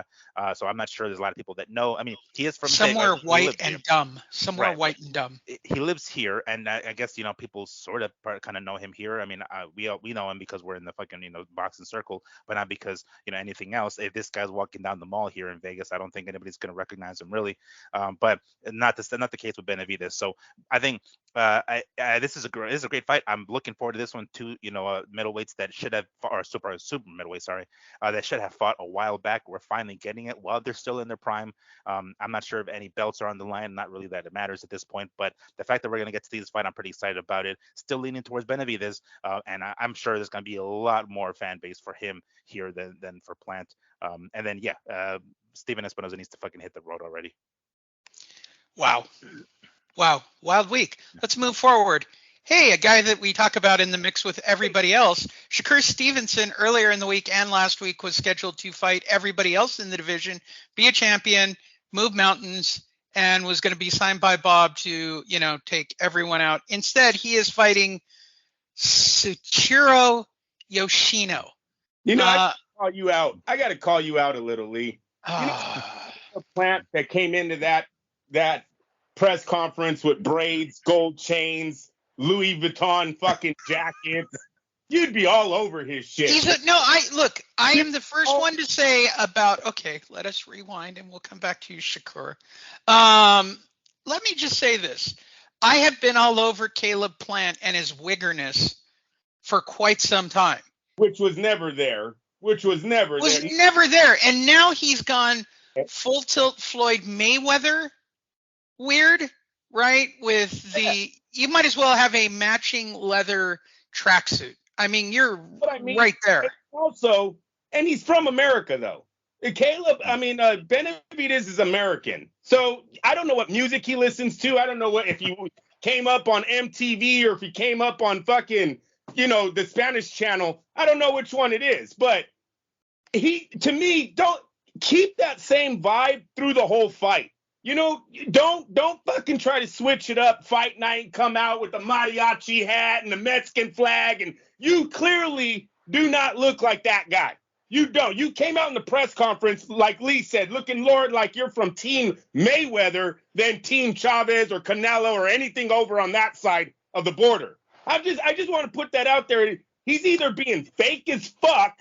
S3: So I'm not sure there's a lot of people that know. I mean, he is from
S1: somewhere white and dumb. Somewhere
S3: right.
S1: White and dumb.
S3: He lives here, and I guess people sort of kind of know him here. I mean, we know him because we're in the fucking boxing circle, but not because anything else. If this guy's walking down the mall here in Vegas, I don't think anybody's going to recognize him really. But not the case with Benavidez. So I think this is a great fight. I'm looking forward to this one too. Middleweights that should have or super middleweight, sorry, that should have fought a while back. We're finally getting it while they're still in their prime. I'm not sure if any belts are on the line. Not really that it matters at this point, but the fact that we're going to get to see this fight, I'm pretty excited about it. Still leaning towards Benavidez, and I'm sure there's going to be a lot more fan base for him here than for Plant. And then Steven Espinosa needs to fucking hit the road already.
S1: Wow, wild week. Let's move forward. Hey, a guy that we talk about in the mix with everybody else, Shakur Stevenson, earlier in the week and last week was scheduled to fight everybody else in the division, be a champion, move mountains, and was going to be signed by Bob to, take everyone out. Instead, he is fighting Tsuchiro Yoshino.
S2: I gotta call you out. I got to call you out a little, Lee. The Plant that came into that press conference with braids, gold chains, Louis Vuitton fucking jackets. You'd be all over his shit.
S1: I am the first one to say about, okay, let us rewind and we'll come back to you, Shakur. Let me just say this. I have been all over Caleb Plant and his wiggerness for quite some time.
S2: Which was never there.
S1: Never there. And now he's gone full tilt Floyd Mayweather weird, right? With you might as well have a matching leather tracksuit. I mean, you're right there.
S2: Also, and he's from America, though. Caleb, Benavidez is American. So I don't know what music he listens to. I don't know if he came up on MTV or if he came up on fucking, the Spanish channel. I don't know which one it is. But to me, don't keep that same vibe through the whole fight. Don't fucking try to switch it up. Fight night, come out with the mariachi hat and the Mexican flag, and you clearly do not look like that guy. You don't. You came out in the press conference, like Lee said, looking, Lord, like you're from Team Mayweather than Team Chavez or Canelo or anything over on that side of the border. I just want to put that out there. He's either being fake as fuck,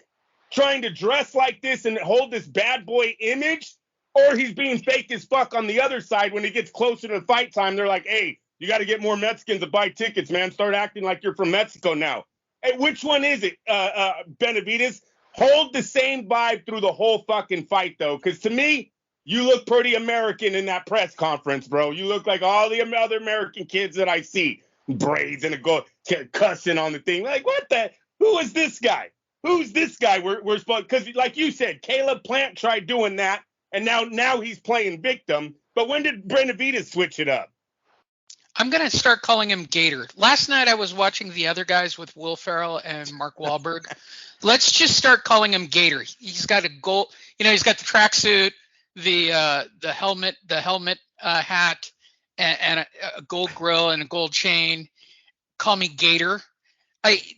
S2: trying to dress like this and hold this bad boy image, or he's being fake as fuck on the other side. When it gets closer to the fight time, they're like, hey, you got to get more Mexicans to buy tickets, man. Start acting like you're from Mexico now. Hey, which one is it, Benavidez? Hold the same vibe through the whole fucking fight, though, because to me, you look pretty American in that press conference, bro. You look like all the other American kids that I see. Braids and a gold, cussing on the thing. Like, what the? Who is this guy? Who's this guy? We're supposed, because like you said, Caleb Plant tried doing that. And now he's playing victim. But when did Benavidez switch it up?
S1: I'm going to start calling him Gator. Last night I was watching The Other Guys with Will Ferrell and Mark Wahlberg. Let's just start calling him Gator. He's got a gold, he's got the tracksuit, the helmet, hat, and a gold grill and a gold chain. Call me Gator.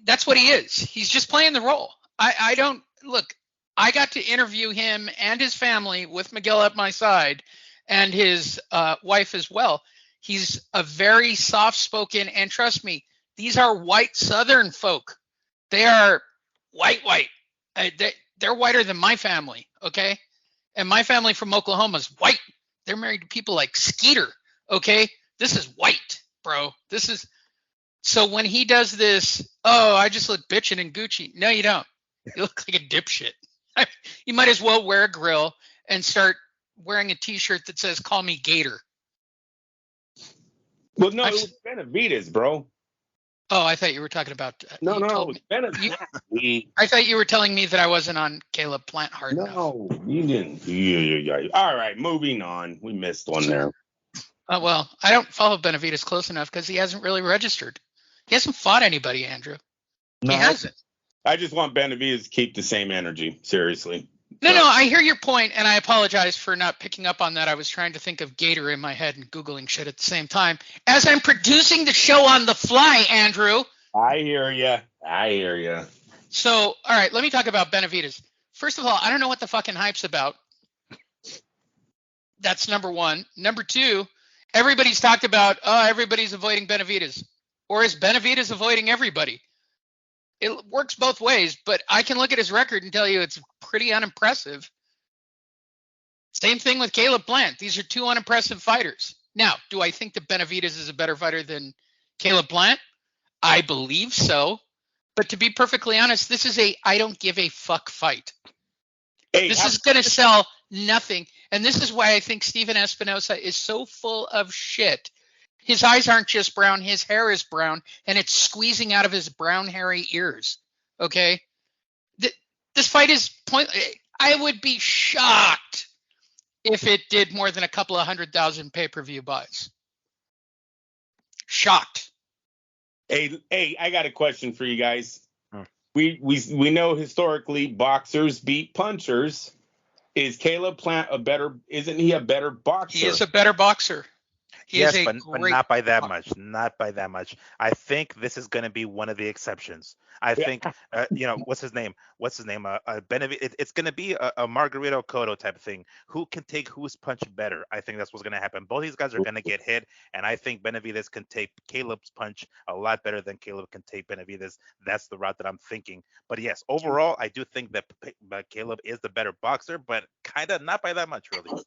S1: That's what he is. He's just playing the role. I don't look. I got to interview him and his family with Miguel at my side, and his wife as well. He's a very soft-spoken, and trust me, these are white Southern folk. They are white. They're whiter than my family, okay? And my family from Oklahoma is white. They're married to people like Skeeter, okay? This is white, bro. So when he does this, I just look bitchin' and Gucci. No, you don't. You look like a dipshit. You might as well wear a grill and start wearing a T-shirt that says "Call me Gator."
S2: Well, no, it was Benavidez, bro.
S1: Oh, I thought you were talking about.
S2: No, it was Benavidez.
S1: I thought you were telling me that I wasn't on Caleb Plant hard enough.
S2: No, you didn't. Yeah. All right, moving on. We missed one there.
S1: Well, I don't follow Benavidez close enough because he hasn't really registered. He hasn't fought anybody, Andrew. He hasn't.
S2: I just want Benavidez to keep the same energy. Seriously.
S1: No, I hear your point, and I apologize for not picking up on that. I was trying to think of Gator in my head and Googling shit at the same time as I'm producing the show on the fly, Andrew.
S2: I hear you.
S1: So, all right, let me talk about Benavidez. First of all, I don't know what the fucking hype's about. That's number one. Number two, everybody's talked about, everybody's avoiding Benavidez. Or is Benavidez avoiding everybody? It works both ways, but I can look at his record and tell you it's pretty unimpressive. Same thing with Caleb Plant. These are two unimpressive fighters. Now, do I think that Benavidez is a better fighter than Caleb Plant? I believe so. But to be perfectly honest, this is a I don't give a fuck fight. This is going to sell nothing. And this is why I think Steven Espinosa is so full of shit. His eyes aren't just brown, his hair is brown, and it's squeezing out of his brown, hairy ears. Okay? This fight is pointless. I would be shocked if it did more than a couple of 100,000 pay-per-view buys. Shocked.
S2: Hey, I got a question for you guys. We know historically boxers beat punchers. Is Caleb Plant isn't he a better boxer?
S1: He is a better boxer.
S3: Yes, but not by that much. Not by that much. I think this is going to be one of the exceptions. I think, what's his name? Benavidez. It's going to be a Margarito Cotto type of thing. Who can take whose punch better? I think that's what's going to happen. Both these guys are going to get hit, and I think Benavidez can take Caleb's punch a lot better than Caleb can take Benavidez. That's the route that I'm thinking. But yes, overall, I do think that Caleb is the better boxer, but kind of not by that much, really.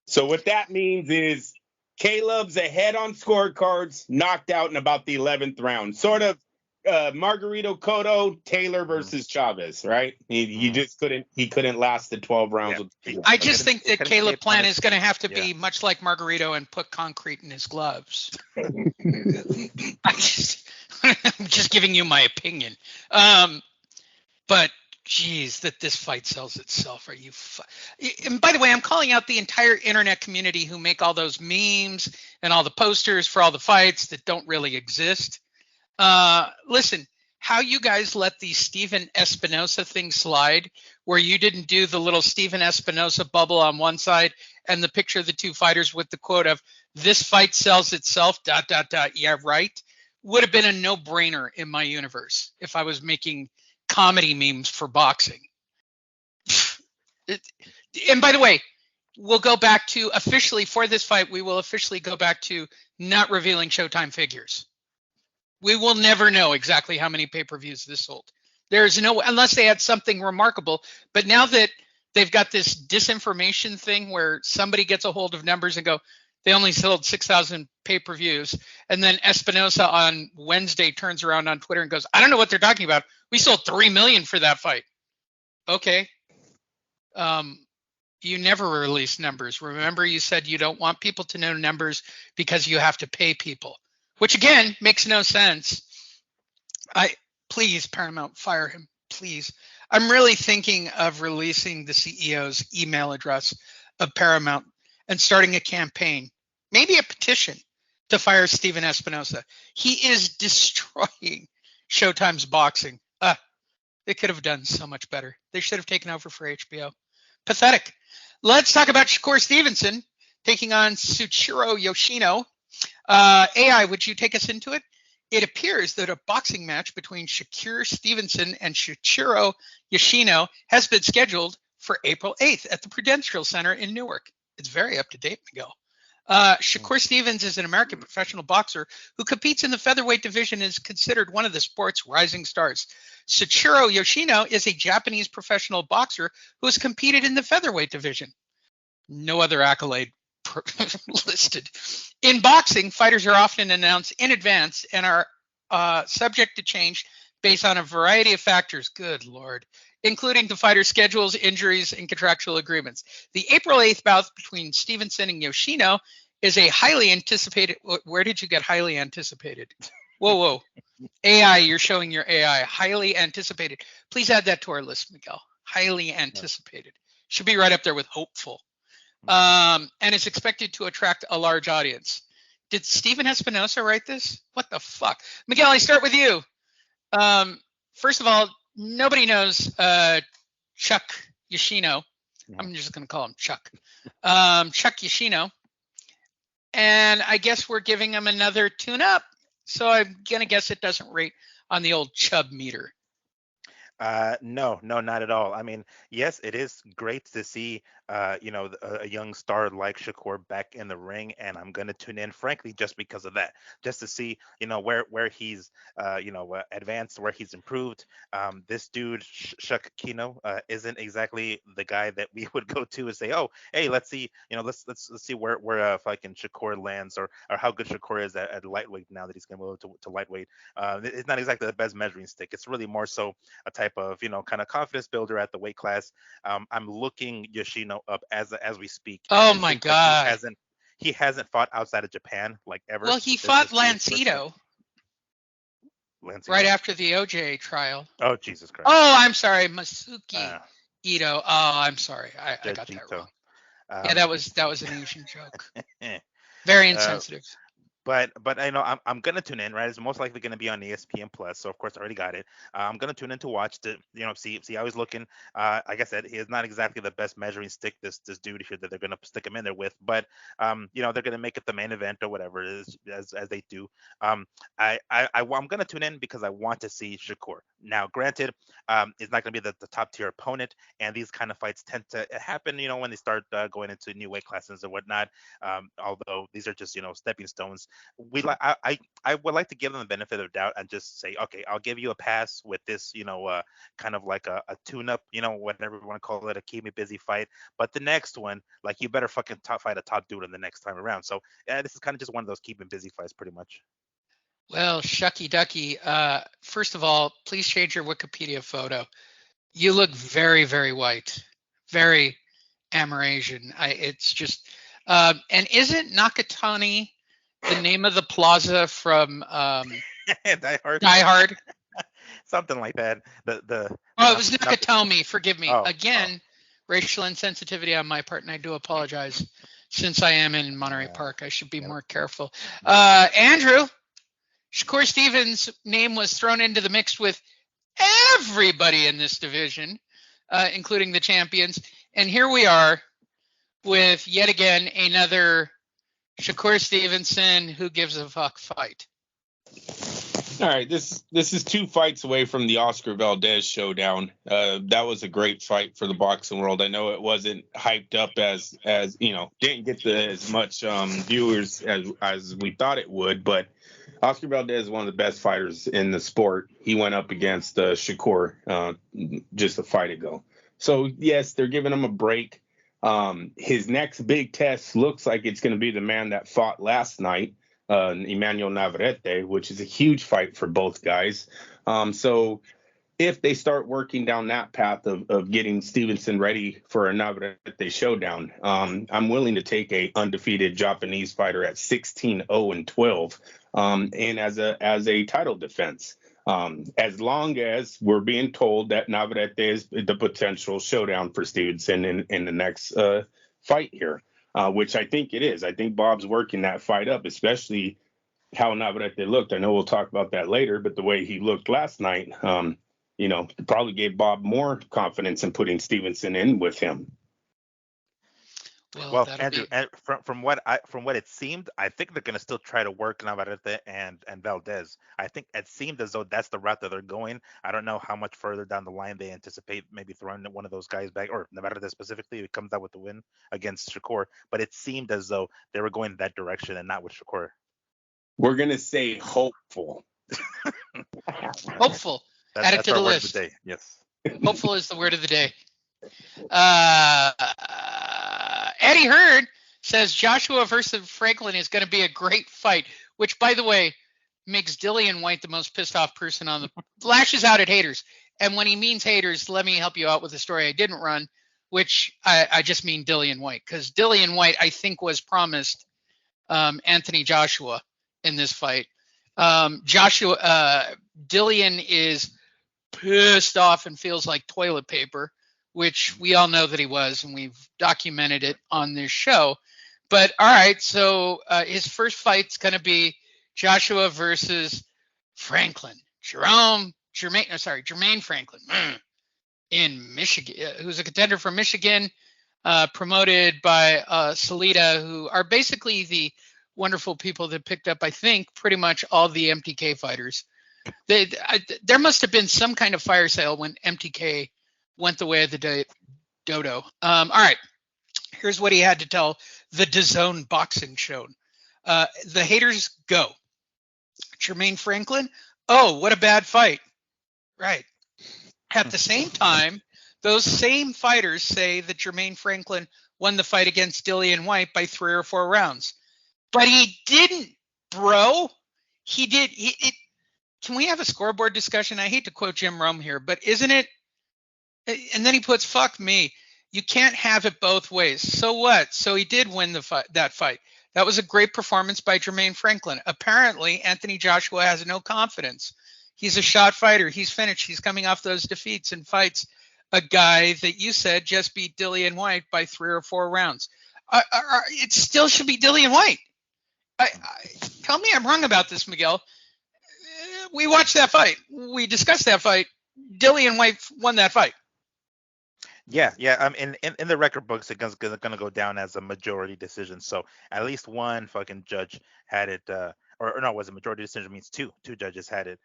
S2: So what that means is Caleb's ahead on scorecards, knocked out in about the 11th round. Sort of Margarito Cotto, Taylor versus Chavez, right? He just couldn't last the 12 rounds.
S1: Yeah. I just think that Caleb Plant is going to have to be much like Margarito and put concrete in his gloves. I'm just giving you my opinion. But geez, that this fight sells itself. Are you? And by the way, I'm calling out the entire internet community who make all those memes and all the posters for all the fights that don't really exist. Listen, how you guys let the Steven Espinosa thing slide, where you didn't do the little Steven Espinosa bubble on one side and the picture of the two fighters with the quote of "This fight sells itself." ... Yeah, right. Would have been a no-brainer in my universe if I was making comedy memes for boxing. And by the way, we'll go back to officially for this fight, we will officially go back to not revealing Showtime figures. We will never know exactly how many pay-per-views this sold. There's no, unless they had something remarkable. But now that they've got this disinformation thing where somebody gets a hold of numbers and go, they only sold 6,000 pay-per-views. And then Espinosa on Wednesday turns around on Twitter and goes, I don't know what they're talking about. We sold 3 million for that fight. Okay. You never release numbers. Remember, you said you don't want people to know numbers because you have to pay people, which again makes no sense. Please, Paramount, fire him, please. I'm really thinking of releasing the CEO's email address of Paramount and starting a campaign, maybe a petition to fire Steven Espinosa. He is destroying Showtime's boxing. They could have done so much better. They should have taken over for HBO. Pathetic. Let's talk about Shakur Stevenson taking on Tsuchiro Yoshino. AI, would you take us into it? It appears that a boxing match between Shakur Stevenson and Tsuchiro Yoshino has been scheduled for April 8th at the Prudential Center in Newark. It's very up to date, Miguel. Shakur Stevens is an American professional boxer who competes in the featherweight division and is considered one of the sport's rising stars. Tsuchiro Yoshino is a Japanese professional boxer who has competed in the featherweight division. No other accolade listed. In boxing, fighters are often announced in advance and are subject to change based on a variety of factors. Good Lord. Including the fighters' schedules, injuries, and contractual agreements. The April 8th bout between Stevenson and Yoshino is a highly anticipated. Where did you get highly anticipated? Whoa. AI, you're showing your AI. Highly anticipated. Please add that to our list, Miguel. Highly anticipated. Should be right up there with hopeful. And is expected to attract a large audience. Did Stephen Espinosa write this? What the fuck? Miguel, I start with you. First of all, nobody knows Chuck Yoshino. I'm just going to call him Chuck. Chuck Yoshino. And I guess we're giving him another tune-up. So I'm going to guess it doesn't rate on the old Chubb meter.
S3: No, not at all. I mean, yes, it is great to see, a young star like Shakur back in the ring, and I'm gonna tune in, frankly, just because of that, just to see, where he's, advanced, where he's improved. This dude, Shuk Kino, isn't exactly the guy that we would go to and say, oh, hey, let's see, let's see where fucking Shakur lands, or how good Shakur is at lightweight now that he's gonna move to lightweight. It's not exactly the best measuring stick. It's really more so a type of kind of confidence builder at the weight class. I'm looking Yoshino up as we speak.
S1: Oh my god,
S3: like he hasn't fought outside of Japan like ever.
S1: Well, he fought Lancito right after the OJ trial.
S3: Oh Jesus Christ.
S1: Oh, I'm sorry, Masuki Ito. Oh, I'm sorry, I got that wrong. Yeah, that was an Asian joke. Very insensitive.
S3: But I'm gonna tune in, right? It's most likely gonna be on ESPN Plus, so of course I already got it. I'm gonna tune in to watch to see how he's looking. Like I said, he is not exactly the best measuring stick, this dude here that they're gonna stick him in there with, but they're gonna make it the main event or whatever it is, as they do. I'm gonna tune in because I want to see Shakur. Now, granted, it's not gonna be the top tier opponent, and these kind of fights tend to happen, when they start going into new weight classes and whatnot. Although these are just stepping stones. I would like to give them the benefit of the doubt and just say, okay, I'll give you a pass with this, kind of like a tune-up, whatever you want to call it, a keep me busy fight. But the next one, like, you better fucking fight a top dude in the next time around. So this is kind of just one of those keep me busy fights, pretty much.
S1: Well, shucky ducky. First of all, please change your Wikipedia photo. You look very, very white, very Amerasian. It's just, and isn't Nakatani the name of the plaza from
S3: Die
S1: Hard?
S3: Something like that. It
S1: was Nakatomi. Forgive me. Again, racial insensitivity on my part, and I do apologize. Since I am in Monterey Park, I should be more careful. Andrew, Shakur Stevens' name was thrown into the mix with everybody in this division, including the champions. And here we are with yet again another Shakur Stevenson, who gives a fuck fight.
S2: All right, this is 2 fights away from the Oscar Valdez showdown. That was a great fight for the boxing world. I know it wasn't hyped up as didn't get as much viewers as we thought it would, but Oscar Valdez is one of the best fighters in the sport. He went up against Shakur just a fight ago. So yes, they're giving him a break. His next big test looks like it's going to be the man that fought last night, Emmanuel Navarrete, which is a huge fight for both guys. So if they start working down that path of getting Stevenson ready for a Navarrete showdown, I'm willing to take a undefeated Japanese fighter at 16-0-12, and as a title defense. As long as we're being told that Navarrete is the potential showdown for Stevenson in the next fight here, which I think it is. I think Bob's working that fight up, especially how Navarrete looked. I know we'll talk about that later, but the way he looked last night, probably gave Bob more confidence in putting Stevenson in with him.
S1: Well,
S3: Well,
S1: that'll
S3: Andrew,
S1: be.
S3: and from what it seemed, I think they're gonna still try to work Navarrete and Valdez. I think it seemed as though that's the route that they're going. I don't know how much further down the line they anticipate maybe throwing one of those guys back, or Navarrete specifically, if it comes out with the win against Shakur. But it seemed as though they were going that direction and not with Shakur.
S2: We're going to say hopeful.
S1: Hopeful. Add it
S3: That's
S1: to the
S3: our word of the
S1: list.
S3: day. Yes.
S1: Hopeful is the word of the day. Eddie Hearn says Joshua versus Franklin is going to be a great fight, which, by the way, makes Dillian White the most pissed off person on the lashes out at haters. And when he means haters, let me help you out with a story I didn't run, which I just mean Dillian White, because Dillian White, I think, was promised Anthony Joshua in this fight. Dillian is pissed off and feels like toilet paper, which we all know that he was, and we've documented it on this show. But all right, so his first fight's going to be Joshua versus Franklin, Jermaine Franklin in Michigan, who's a contender from Michigan, promoted by Salida, who are basically the wonderful people that picked up, I think, pretty much all the MTK fighters. There must have been some kind of fire sale when MTK went the way of the dodo. All right, here's what he had to tell the DAZN boxing show. The haters go. Jermaine Franklin, oh, what a bad fight. Right. At the same time, those same fighters say that Jermaine Franklin won the fight against Dillian White by 3 or 4 rounds. But he didn't, bro. He did. Can we have a scoreboard discussion? I hate to quote Jim Rome here, but isn't it? And then he puts, fuck me. You can't have it both ways. So what? So he did win that fight. That was a great performance by Jermaine Franklin. Apparently, Anthony Joshua has no confidence. He's a shot fighter. He's finished. He's coming off those defeats and fights a guy that you said just beat Dillian White by 3 or 4 rounds. It still should be Dillian White. Tell me I'm wrong about this, Miguel. We watched that fight. We discussed that fight. Dillian White won that fight.
S3: Yeah. In the record books, it's gonna go down as a majority decision. So at least one fucking judge had it, or no, it was a majority decision means two judges had it,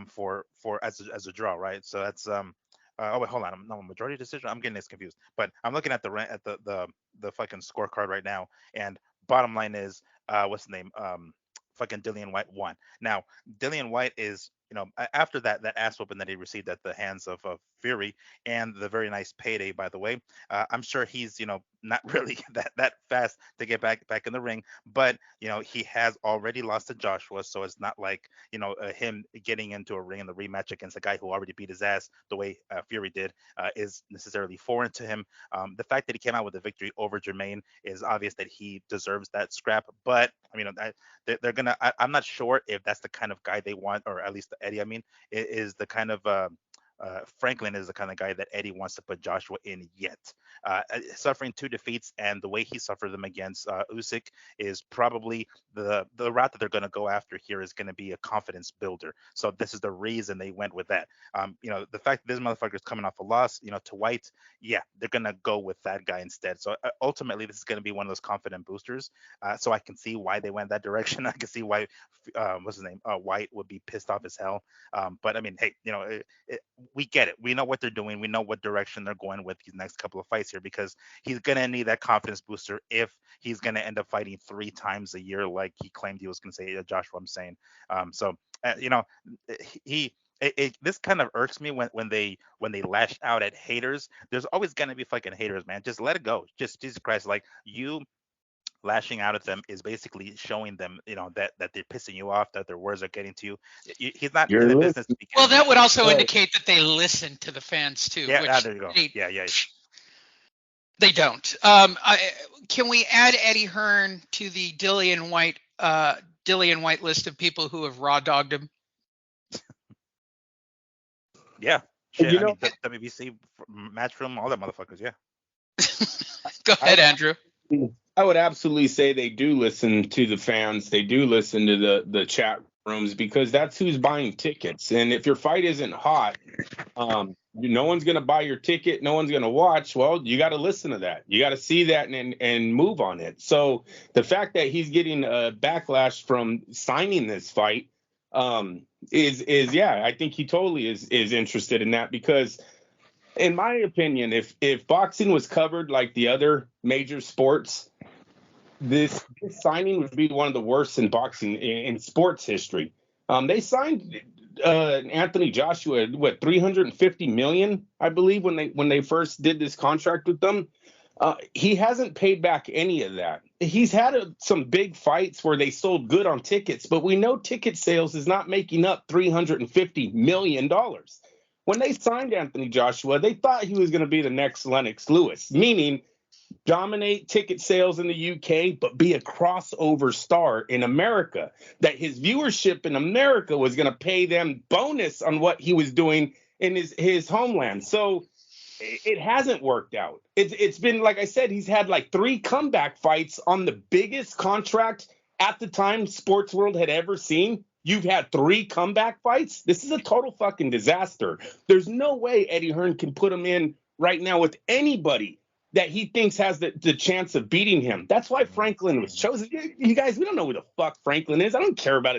S3: for as a draw, right? So that's oh wait, hold on, no, majority decision. I'm getting this confused, but I'm looking at the fucking scorecard right now, and bottom line is, what's the name? Fucking Dillian White won. Now, Dillian White is, after that ass whooping that he received at the hands of Fury, and the very nice payday, by the way, I'm sure he's, not really that fast to get back in the ring, but he has already lost to Joshua, so it's not like him getting into a ring in the rematch against a guy who already beat his ass the way Fury did is necessarily foreign to him. The fact that he came out with a victory over Jermaine is obvious that he deserves that scrap, but they're gonna. I'm not sure if that's the kind of guy they want, or at least Eddie. Is the kind of Franklin is the kind of guy that Eddie wants to put Joshua in yet. Suffering 2 defeats, and the way he suffered them against Usyk is probably the route that they're going to go after here is going to be a confidence builder. So this is the reason they went with that. The fact that this motherfucker is coming off a loss, to White, yeah, they're going to go with that guy instead. So ultimately, this is going to be one of those confident boosters. So I can see why they went that direction. I can see why, what's his name, White would be pissed off as hell. But hey, we get it. We know what they're doing. We know what direction they're going with these next couple of fights here, because he's going to need that confidence booster if he's going to end up fighting 3 times a year like he claimed he was going to say. Joshua, I'm saying. This kind of irks me when they lash out at haters. There's always going to be fucking haters, man. Just let it go. Just Jesus Christ, like, you lashing out at them is basically showing them, that they're pissing you off, that their words are getting to you. He's not in the business to be.
S1: Well, that would also indicate that they listen to the fans too.
S3: Yeah, there you go. Yeah.
S1: They don't. Can we add Eddie Hearn to the Dillian White list of people who have raw dogged him?
S3: Yeah. Shit, WBC, Matchroom, all that motherfuckers. Yeah.
S1: Go ahead, Andrew.
S2: I would absolutely say they do listen to the fans. They do listen to the chat rooms because that's who's buying tickets. And if your fight isn't hot, no one's going to buy your ticket. No one's going to watch. Well, you got to listen to that. You got to see that and move on it. So the fact that he's getting a backlash from signing this fight is yeah, I think he totally is interested in that because, in my opinion, if boxing was covered like the other major sports, this signing would be one of the worst in boxing in sports history. They signed Anthony Joshua what 350 million, I believe, when they first did this contract with them. He hasn't paid back any of that. He's had some big fights where they sold good on tickets, but we know ticket sales is not making up $350 million. When they signed Anthony Joshua, they thought he was going to be the next Lennox Lewis, meaning dominate ticket sales in the UK, but be a crossover star in America, that his viewership in America was going to pay them bonus on what he was doing in his homeland. So it hasn't worked out. It's been, like I said, he's had like 3 comeback fights on the biggest contract at the time sports world had ever seen. You've had 3 comeback fights. This is a total fucking disaster. There's no way Eddie Hearn can put him in right now with anybody that he thinks has the chance of beating him. That's why Franklin was chosen. You guys, we don't know who the fuck Franklin is. I don't care about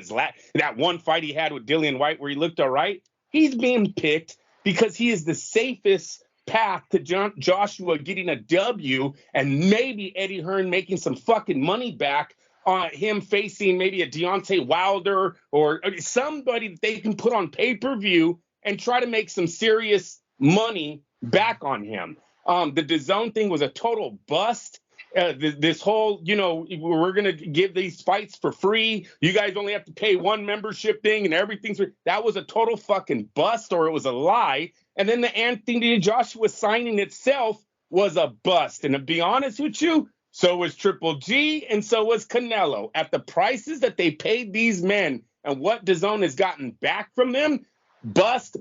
S2: that one fight he had with Dillian White where he looked all right. He's being picked because he is the safest path to Joshua getting a W and maybe Eddie Hearn making some fucking money back on him facing maybe a Deontay Wilder or somebody that they can put on pay-per-view and try to make some serious money back on him. The DAZN thing was a total bust. This whole, we're going to give these fights for free. You guys only have to pay one membership thing and everything's free. That was a total fucking bust, or it was a lie. And then the Anthony Joshua signing itself was a bust. And to be honest with you, so was Triple G and so was Canelo. At the prices that they paid these men and what DAZN has gotten back from them, bust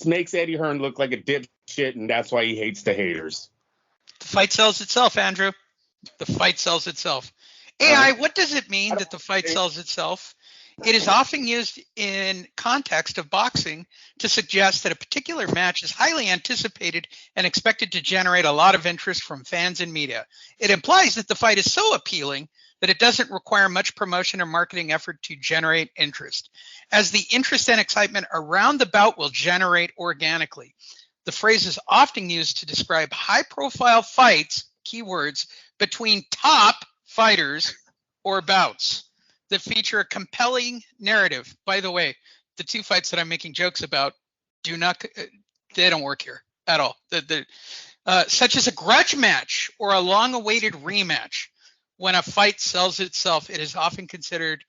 S2: makes Eddie Hearn look like a dipshit, and that's why he hates the haters.
S1: The fight sells itself, Andrew. The fight sells itself. AI, what does it mean that the fight sells itself? It is often used in context of boxing to suggest that a particular match is highly anticipated and expected to generate a lot of interest from fans and media. It implies that the fight is so appealing that it doesn't require much promotion or marketing effort to generate interest, as the interest and excitement around the bout will generate organically. The phrase is often used to describe high-profile fights, keywords, between top fighters or bouts that feature a compelling narrative. By the way, the 2 fights that I'm making jokes about they don't work here at all. Such as a grudge match or a long-awaited rematch. When a fight sells itself, it is often considered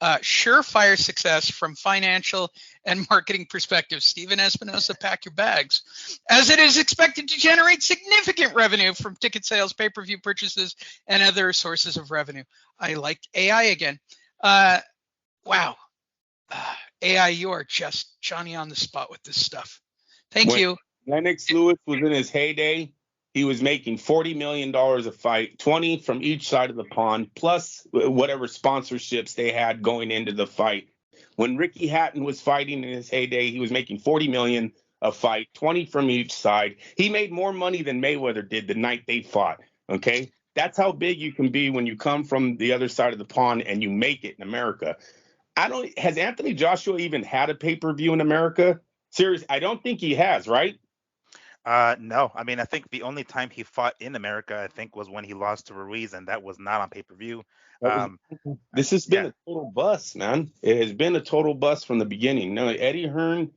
S1: surefire success from financial and marketing perspectives. Steven Espinosa, pack your bags, as it is expected to generate significant revenue from ticket sales, pay-per-view purchases, and other sources of revenue. I liked AI again. Wow. AI, you are just Johnny on the spot with this stuff. Thank you.
S2: Lennox Lewis was in his heyday. He was making $40 million a fight, 20 from each side of the pond, plus whatever sponsorships they had going into the fight. When Ricky Hatton was fighting in his heyday, he was making $40 million a fight, 20 from each side. He made more money than Mayweather did the night they fought. Okay, that's how big you can be when you come from the other side of the pond and you make it in America. Has Anthony Joshua even had a pay-per-view in America? Seriously, I don't think he has, right?
S3: No. I mean, I think the only time he fought in America, I think, was when he lost to Ruiz, and that was not on pay-per-view.
S2: This has been a total bust, man. It has been a total bust from the beginning. No, Eddie Hearn,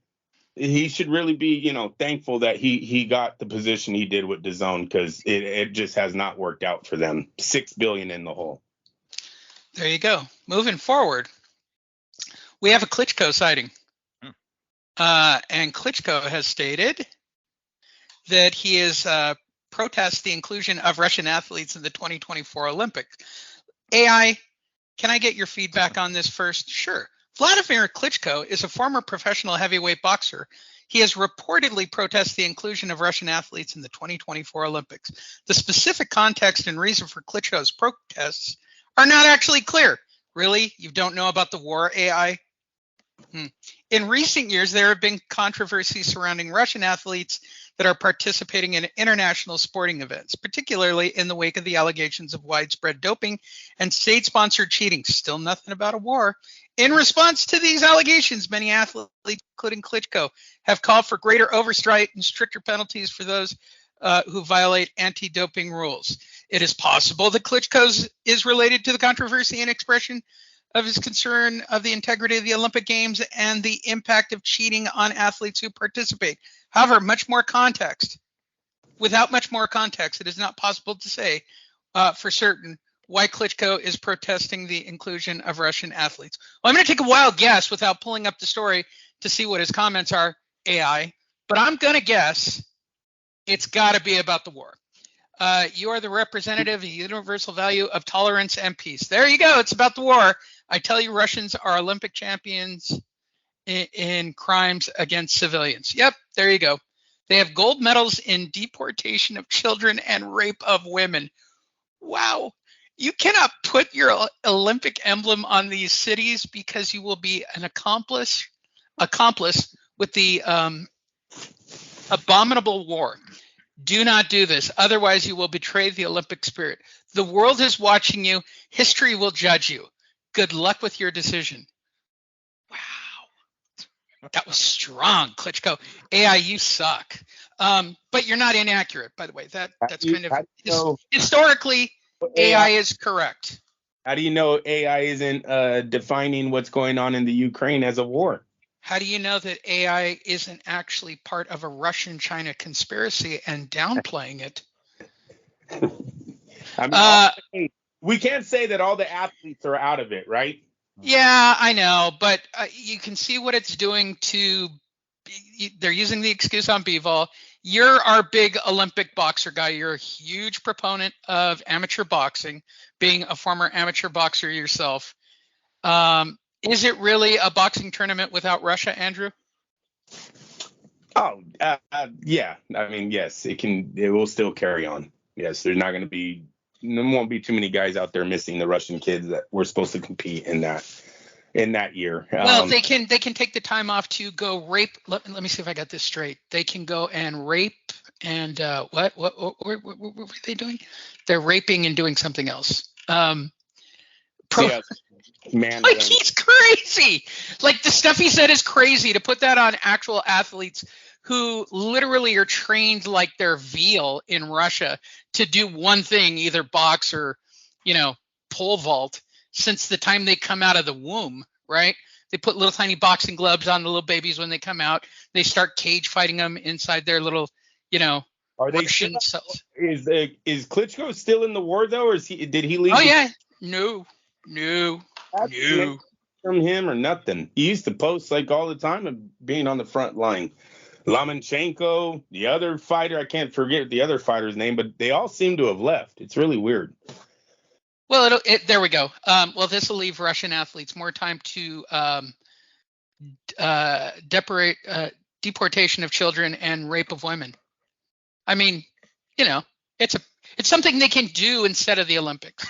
S2: he should really be, thankful that he got the position he did with DAZN, because it just has not worked out for them. $6 billion in the hole.
S1: There you go. Moving forward, we have a Klitschko sighting. And Klitschko has stated that he is protests the inclusion of Russian athletes in the 2024 Olympics. AI, can I get your feedback on this first? Sure. Vladimir Klitschko is a former professional heavyweight boxer. He has reportedly protested the inclusion of Russian athletes in the 2024 Olympics. The specific context and reason for Klitschko's protests are not actually clear. Really? You don't know about the war AI? In recent years, there have been controversies surrounding Russian athletes that are participating in international sporting events, particularly in the wake of the allegations of widespread doping and state-sponsored cheating. Still nothing about a war. In response to these allegations, many athletes, including Klitschko, have called for greater oversight and stricter penalties for those who violate anti-doping rules. It is possible that Klitschko is related to the controversy and expression of his concern of the integrity of the Olympic Games and the impact of cheating on athletes who participate. However, without much more context, it is not possible to say for certain why Klitschko is protesting the inclusion of Russian athletes. Well, I'm going to take a wild guess without pulling up the story to see what his comments are, AI, but I'm going to guess it's got to be about the war. You are the representative of the universal value of tolerance and peace. There you go. It's about the war. I tell you, Russians are Olympic champions in crimes against civilians. Yep, there you go. They have gold medals in deportation of children and rape of women. Wow. You cannot put your Olympic emblem on these cities because you will be an accomplice with the abominable war. Do not do this. Otherwise, you will betray the Olympic spirit. The world is watching you. History will judge you. Good luck with your decision. Wow. That was strong, Klitschko. AI, you suck. But you're not inaccurate, by the way. That's kind of historically, AI is correct.
S2: How do you know AI isn't defining what's going on in the Ukraine as a war?
S1: How do you know that AI isn't actually part of a Russian-China conspiracy and downplaying it?
S2: I mean, we can't say that all the athletes are out of it, right?
S1: Yeah, I know, but you can see what it's doing to. They're using the excuse on Bivol. You're our big Olympic boxer guy. You're a huge proponent of amateur boxing, being a former amateur boxer yourself. Is it really a boxing tournament without Russia, Andrew?
S2: Oh, yeah. I mean, yes, it can. It will still carry on. Yes, there won't be too many guys out there missing the Russian kids that were supposed to compete in that year.
S1: Well, they can take the time off to go rape. Let me see if I got this straight. They can go and rape and what were they doing? They're raping and doing something else.
S2: Man,
S1: like he's crazy. Like the stuff he said is crazy. To put that on actual athletes who literally are trained like they're veal in Russia to do one thing, either box or, pole vault, since the time they come out of the womb, right? They put little tiny boxing gloves on the little babies when they come out. They start cage fighting them inside their little,
S2: Are they
S1: Russian
S2: still,
S1: cells.
S2: Is Klitschko still in the war though, or did he leave?
S1: Oh yeah, no.
S2: From him or nothing. He used to post like all the time of being on the front line. Lomachenko, the other fighter, I can't forget the other fighter's name, but they all seem to have left. It's really weird.
S1: Well, there we go. Well, this will leave Russian athletes more time to deportation of children and rape of women. I mean, it's something they can do instead of the Olympics.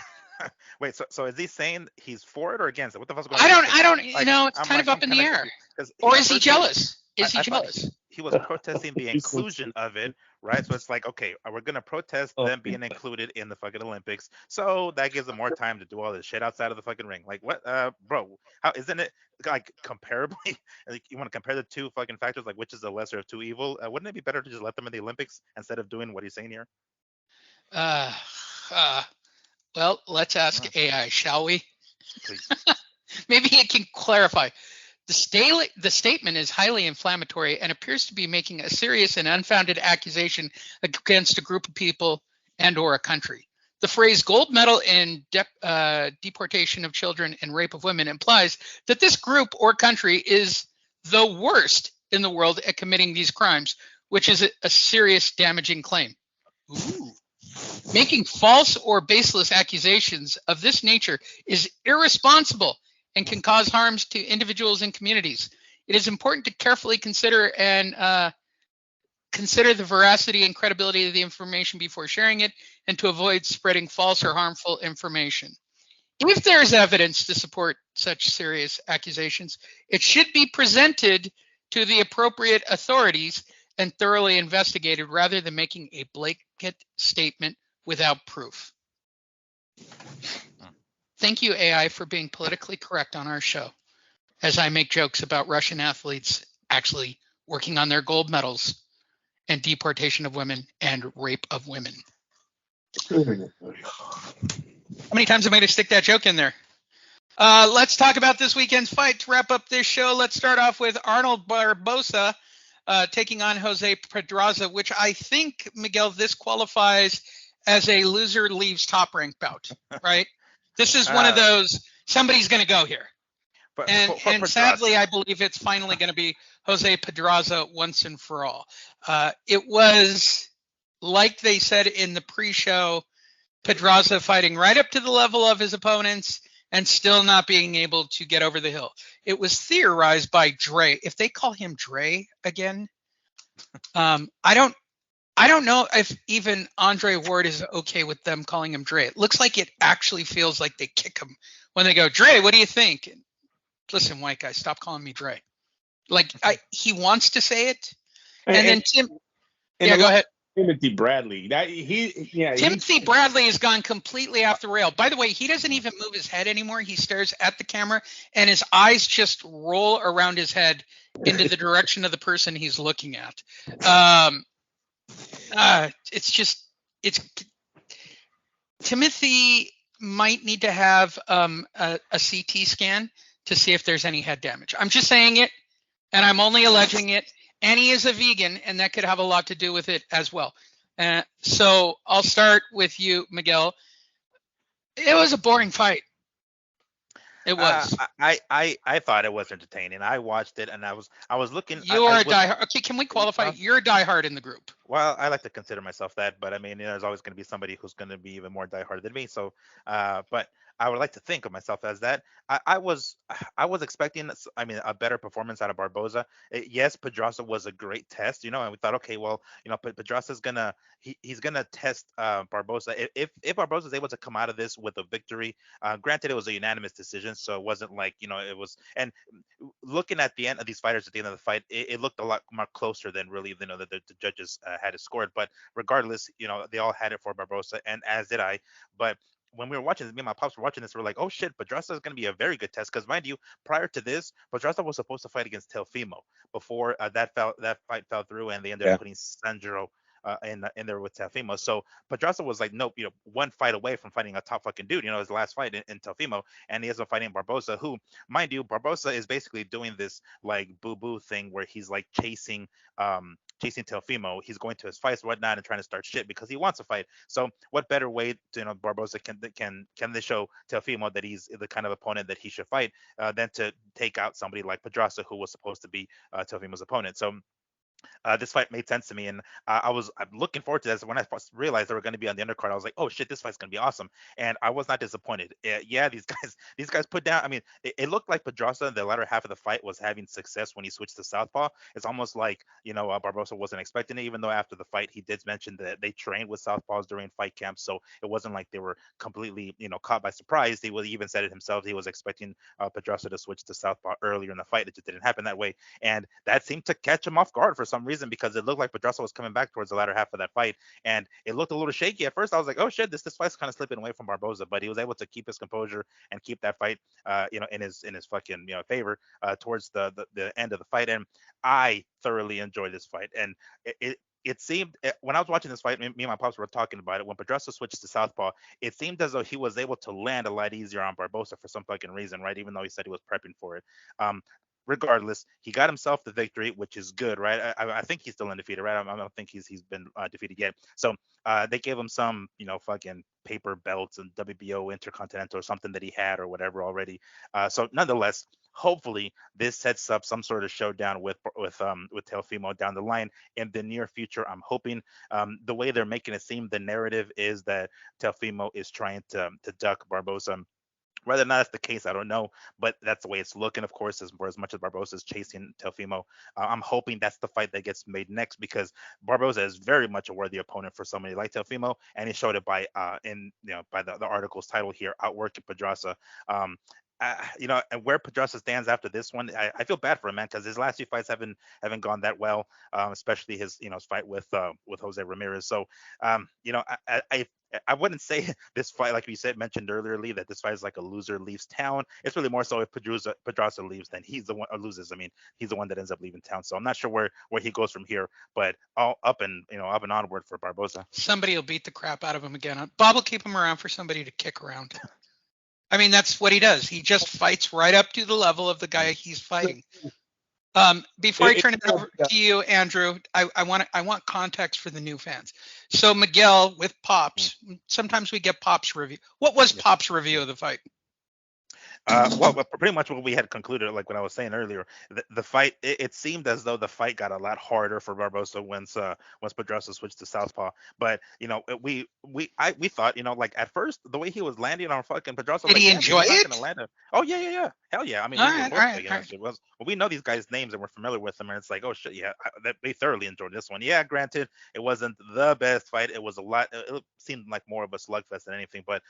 S3: Wait, so is he saying he's for it or against it? What the fuck's going on?
S1: I don't. It's kind of up in the air. Or is he jealous? Is he jealous?
S3: He was protesting the inclusion of it, right? So it's like, okay, we're gonna protest them being included in the fucking Olympics. So that gives them more time to do all this shit outside of the fucking ring. Like, what, bro? How isn't it like comparably? Like, you want to compare the two fucking factors? Like, which is the lesser of two evil? Wouldn't it be better to just let them in the Olympics instead of doing what he's saying here?
S1: Well, let's ask AI, shall we?
S3: Please.
S1: Maybe it can clarify. The statement is highly inflammatory and appears to be making a serious and unfounded accusation against a group of people and or a country. The phrase gold medal in deportation of children and rape of women implies that this group or country is the worst in the world at committing these crimes, which is a serious damaging claim. Ooh. Making false or baseless accusations of this nature is irresponsible and can cause harms to individuals and communities. It is important to carefully consider the veracity and credibility of the information before sharing it and to avoid spreading false or harmful information. If there is evidence to support such serious accusations, it should be presented to the appropriate authorities and thoroughly investigated rather than making a blanket statement without proof. Thank you, AI, for being politically correct on our show, as I make jokes about Russian athletes actually working on their gold medals and deportation of women and rape of women. How many times am I going to stick that joke in there? Let's talk about this weekend's fight to wrap up this show. Let's start off with Arnold Barboza taking on Jose Pedraza, which I think, Miguel, this qualifies as a loser leaves top rank bout, right? This is one of those, somebody's going to go here. And sadly, I believe it's finally going to be Jose Pedraza once and for all. It was, like they said in the pre-show, Pedraza fighting right up to the level of his opponents and still not being able to get over the hill. It was theorized by Dre. If they call him Dre again, I don't know if even Andre Ward is okay with them calling him Dre. It looks like it actually feels like they kick him when they go, Dre, what do you think? Listen, white guy, stop calling me Dre. Like he wants to say it, and then Tim. Yeah, go ahead.
S2: Timothy Bradley.
S1: Timothy Bradley has gone completely off the rail. By the way, he doesn't even move his head anymore. He stares at the camera, and his eyes just roll around his head into the direction of the person he's looking at. Timothy might need to have a CT scan to see if there's any head damage. I'm just saying it, and I'm only alleging it. And he is a vegan, and that could have a lot to do with it as well. So I'll start with you, Miguel. It was a boring fight. It was.
S3: I thought it was entertaining. I watched it, and I was looking.
S1: You're a diehard. Okay, can we qualify? You're a diehard in the group.
S3: Well, I like to consider myself that, but I mean, there's always going to be somebody who's going to be even more diehard than me. So, but I would like to think of myself as that. I was expecting, I mean, a better performance out of Barboza. Yes, Pedraza was a great test, and we thought, okay, well, Pedraza's gonna he's gonna test Barboza. If Barboza is able to come out of this with a victory, granted it was a unanimous decision, so it wasn't like it was. And looking at the end of these fighters at the end of the fight, it looked a lot more closer than really the judges had it scored. But regardless, they all had it for Barboza, and as did I. But when we were watching this, me and my pops were watching this, we were like, oh shit, Pedraza is going to be a very good test. Because mind you, prior to this, Pedraza was supposed to fight against Teofimo before that fight fell through, and they ended up putting Sandro in there with Teofimo. So Pedraza was like, nope, one fight away from fighting a top fucking dude. His last fight in Teofimo, and he has been fighting Barboza, who, mind you, Barboza is basically doing this like boo thing where he's like chasing Teofimo. He's going to his fights, whatnot, and trying to start shit because he wants to fight. So what better way to, Barboza can they show Teofimo that he's the kind of opponent that he should fight than to take out somebody like Pedraza, who was supposed to be Teofimo's opponent. So this fight made sense to me, and I'm looking forward to this. When I first realized they were going to be on the undercard, I was like, oh shit, this fight's going to be awesome, and I was not disappointed. Yeah, these guys put down. I mean, it looked like Pedraza in the latter half of the fight was having success when he switched to southpaw. It's almost like Barboza wasn't expecting it, even though after the fight he did mention that they trained with southpaws during fight camp, so it wasn't like they were completely caught by surprise. He even said it himself. He was expecting Pedraza to switch to southpaw earlier in the fight. It just didn't happen that way, and that seemed to catch him off guard for some reason, because it looked like Pedraza was coming back towards the latter half of that fight, and it looked a little shaky at first. I was like, oh shit, this fight's kind of slipping away from Barboza, but he was able to keep his composure and keep that fight in his fucking favor towards the end of the fight, and I thoroughly enjoyed this fight. And it seemed, when I was watching this fight, me and my pops were talking about it, when Pedraza switched to southpaw, it seemed as though he was able to land a lot easier on Barboza for some fucking reason, right? Even though he said he was prepping for it. Regardless, he got himself the victory, which is good, right? I think he's still undefeated, right? I don't think he's been defeated yet. So they gave him some, fucking paper belts and WBO Intercontinental or something that he had or whatever already. So nonetheless, hopefully this sets up some sort of showdown with Teofimo down the line in the near future. I'm hoping. The way they're making it seem, the narrative is that Teofimo is trying to duck Barboza Whether or not that's the case, I don't know, but that's the way it's looking. Of course, as much as Barboza is chasing Teofimo, I'm hoping that's the fight that gets made next, because Barboza is very much a worthy opponent for somebody like Teofimo, and he showed it by by the article's title here, outworking Pedraza. And where Pedraza stands after this one, I feel bad for him, man, because his last few fights haven't gone that well, especially his his fight with Jose Ramirez. So I wouldn't say this fight, like you said, mentioned earlier, Lee, that this fight is like a loser leaves town. It's really more so if Pedraza leaves, then he's the one, or loses. I mean, he's the one that ends up leaving town. So I'm not sure where he goes from here, but all up and onward for Barboza.
S1: Somebody will beat the crap out of him again. Bob will keep him around for somebody to kick around. I mean, that's what he does. He just fights right up to the level of the guy he's fighting. Before I turn it over to you, Andrew, I want context for the new fans. So Miguel with Pop's, sometimes we get Pop's review. What was Pop's review of the fight?
S3: Well, pretty much what we had concluded, like what I was saying earlier, the fight, it seemed as though the fight got a lot harder for Barboza once Pedraza switched to southpaw. But we thought, like at first the way he was landing on fucking Pedraza,
S1: did he enjoy it?
S3: Oh yeah, hell yeah. I mean, we know these guys' names and we're familiar with them, and it's like, oh shit, yeah, they thoroughly enjoyed this one. Yeah, granted, it wasn't the best fight. It was a lot. It seemed like more of a slugfest than anything, but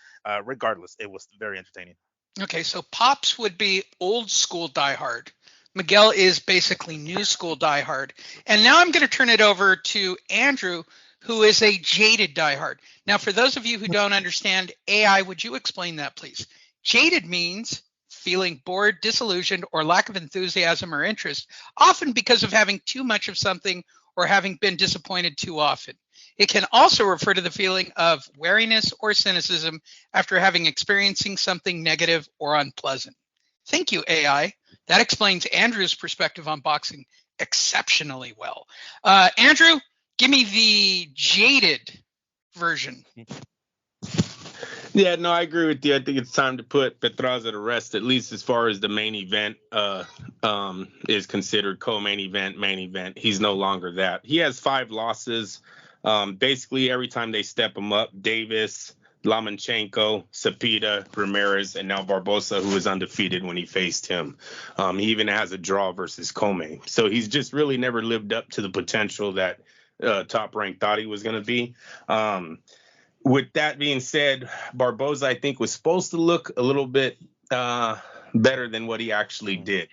S3: regardless, it was very entertaining.
S1: Okay, so Pops would be old school diehard. Miguel is basically new school diehard. And now I'm going to turn it over to Andrew, who is a jaded diehard. Now, for those of you who don't understand AI, would you explain that, please? Jaded means feeling bored, disillusioned, or lack of enthusiasm or interest, often because of having too much of something or having been disappointed too often. It can also refer to the feeling of wariness or cynicism after having experiencing something negative or unpleasant. Thank you, AI. That explains Andrew's perspective on boxing exceptionally well. Andrew, give me the jaded version.
S2: Yeah, no, I agree with you. I think it's time to put Pedraza to rest, at least as far as the main event is considered. Co-main event, main event. He's no longer that. He has 5 losses. Basically, every time they step him up, Davis, Lomachenko, Cepeda, Ramirez, and now Barboza, who was undefeated when he faced him. He even has a draw versus Comey. So he's just really never lived up to the potential that Top Rank thought he was going to be. With that being said, Barboza, I think, was supposed to look a little bit better than what he actually did.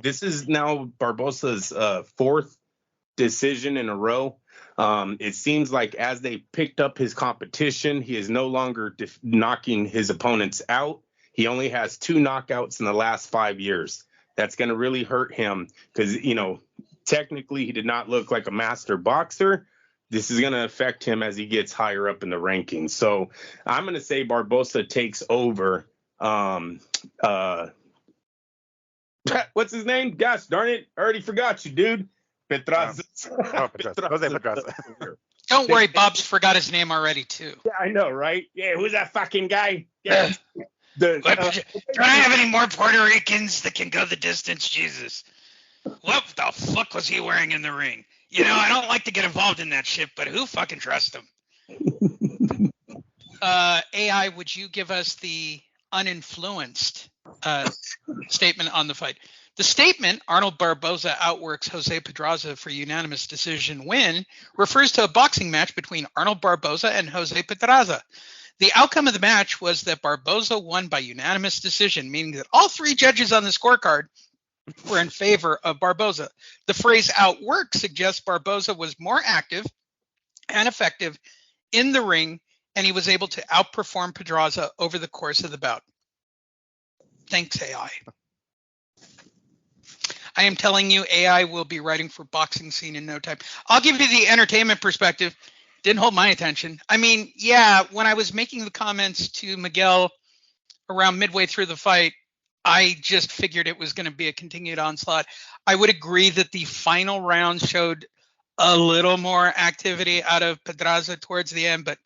S2: This is now Barboza's 4th decision in a row. It seems like as they picked up his competition, he is no longer knocking his opponents out. He only has 2 knockouts in the last 5 years. That's going to really hurt him because, technically he did not look like a master boxer. This is going to affect him as he gets higher up in the rankings. So I'm going to say Barboza takes over. What's his name? Gosh darn it. I already forgot you, dude. Pedraza.
S3: Pedraza.
S1: Don't worry, Bob's forgot his name already, too.
S2: Yeah, I know, right? Yeah, who's that fucking guy? Yeah.
S1: Don't I have any more Puerto Ricans that can go the distance? Jesus. What the fuck was he wearing in the ring? I don't like to get involved in that shit, but who fucking trusts him? AI, would you give us the uninfluenced statement on the fight? The statement, Arnold Barboza outworks Jose Pedraza for unanimous decision win, refers to a boxing match between Arnold Barboza and Jose Pedraza. The outcome of the match was that Barboza won by unanimous decision, meaning that all 3 judges on the scorecard were in favor of Barboza. The phrase outwork suggests Barboza was more active and effective in the ring, and he was able to outperform Pedraza over the course of the bout. Thanks, AI. I am telling you, AI will be writing for Boxing Scene in no time. I'll give you the entertainment perspective. Didn't hold my attention. I mean, yeah, when I was making the comments to Miguel around midway through the fight, I just figured it was going to be a continued onslaught. I would agree that the final round showed a little more activity out of Pedraza towards the end, but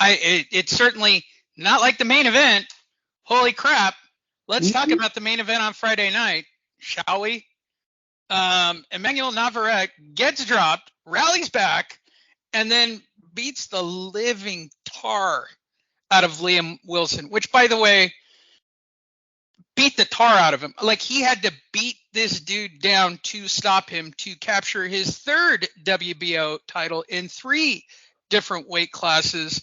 S1: it's certainly not like the main event. Holy crap. Let's talk about the main event on Friday night, shall we? Emmanuel Navarrete gets dropped, rallies back, and then beats the living tar out of Liam Wilson, which, by the way, beat the tar out of him. Like, he had to beat this dude down to stop him to capture his third WBO title in 3 different weight classes.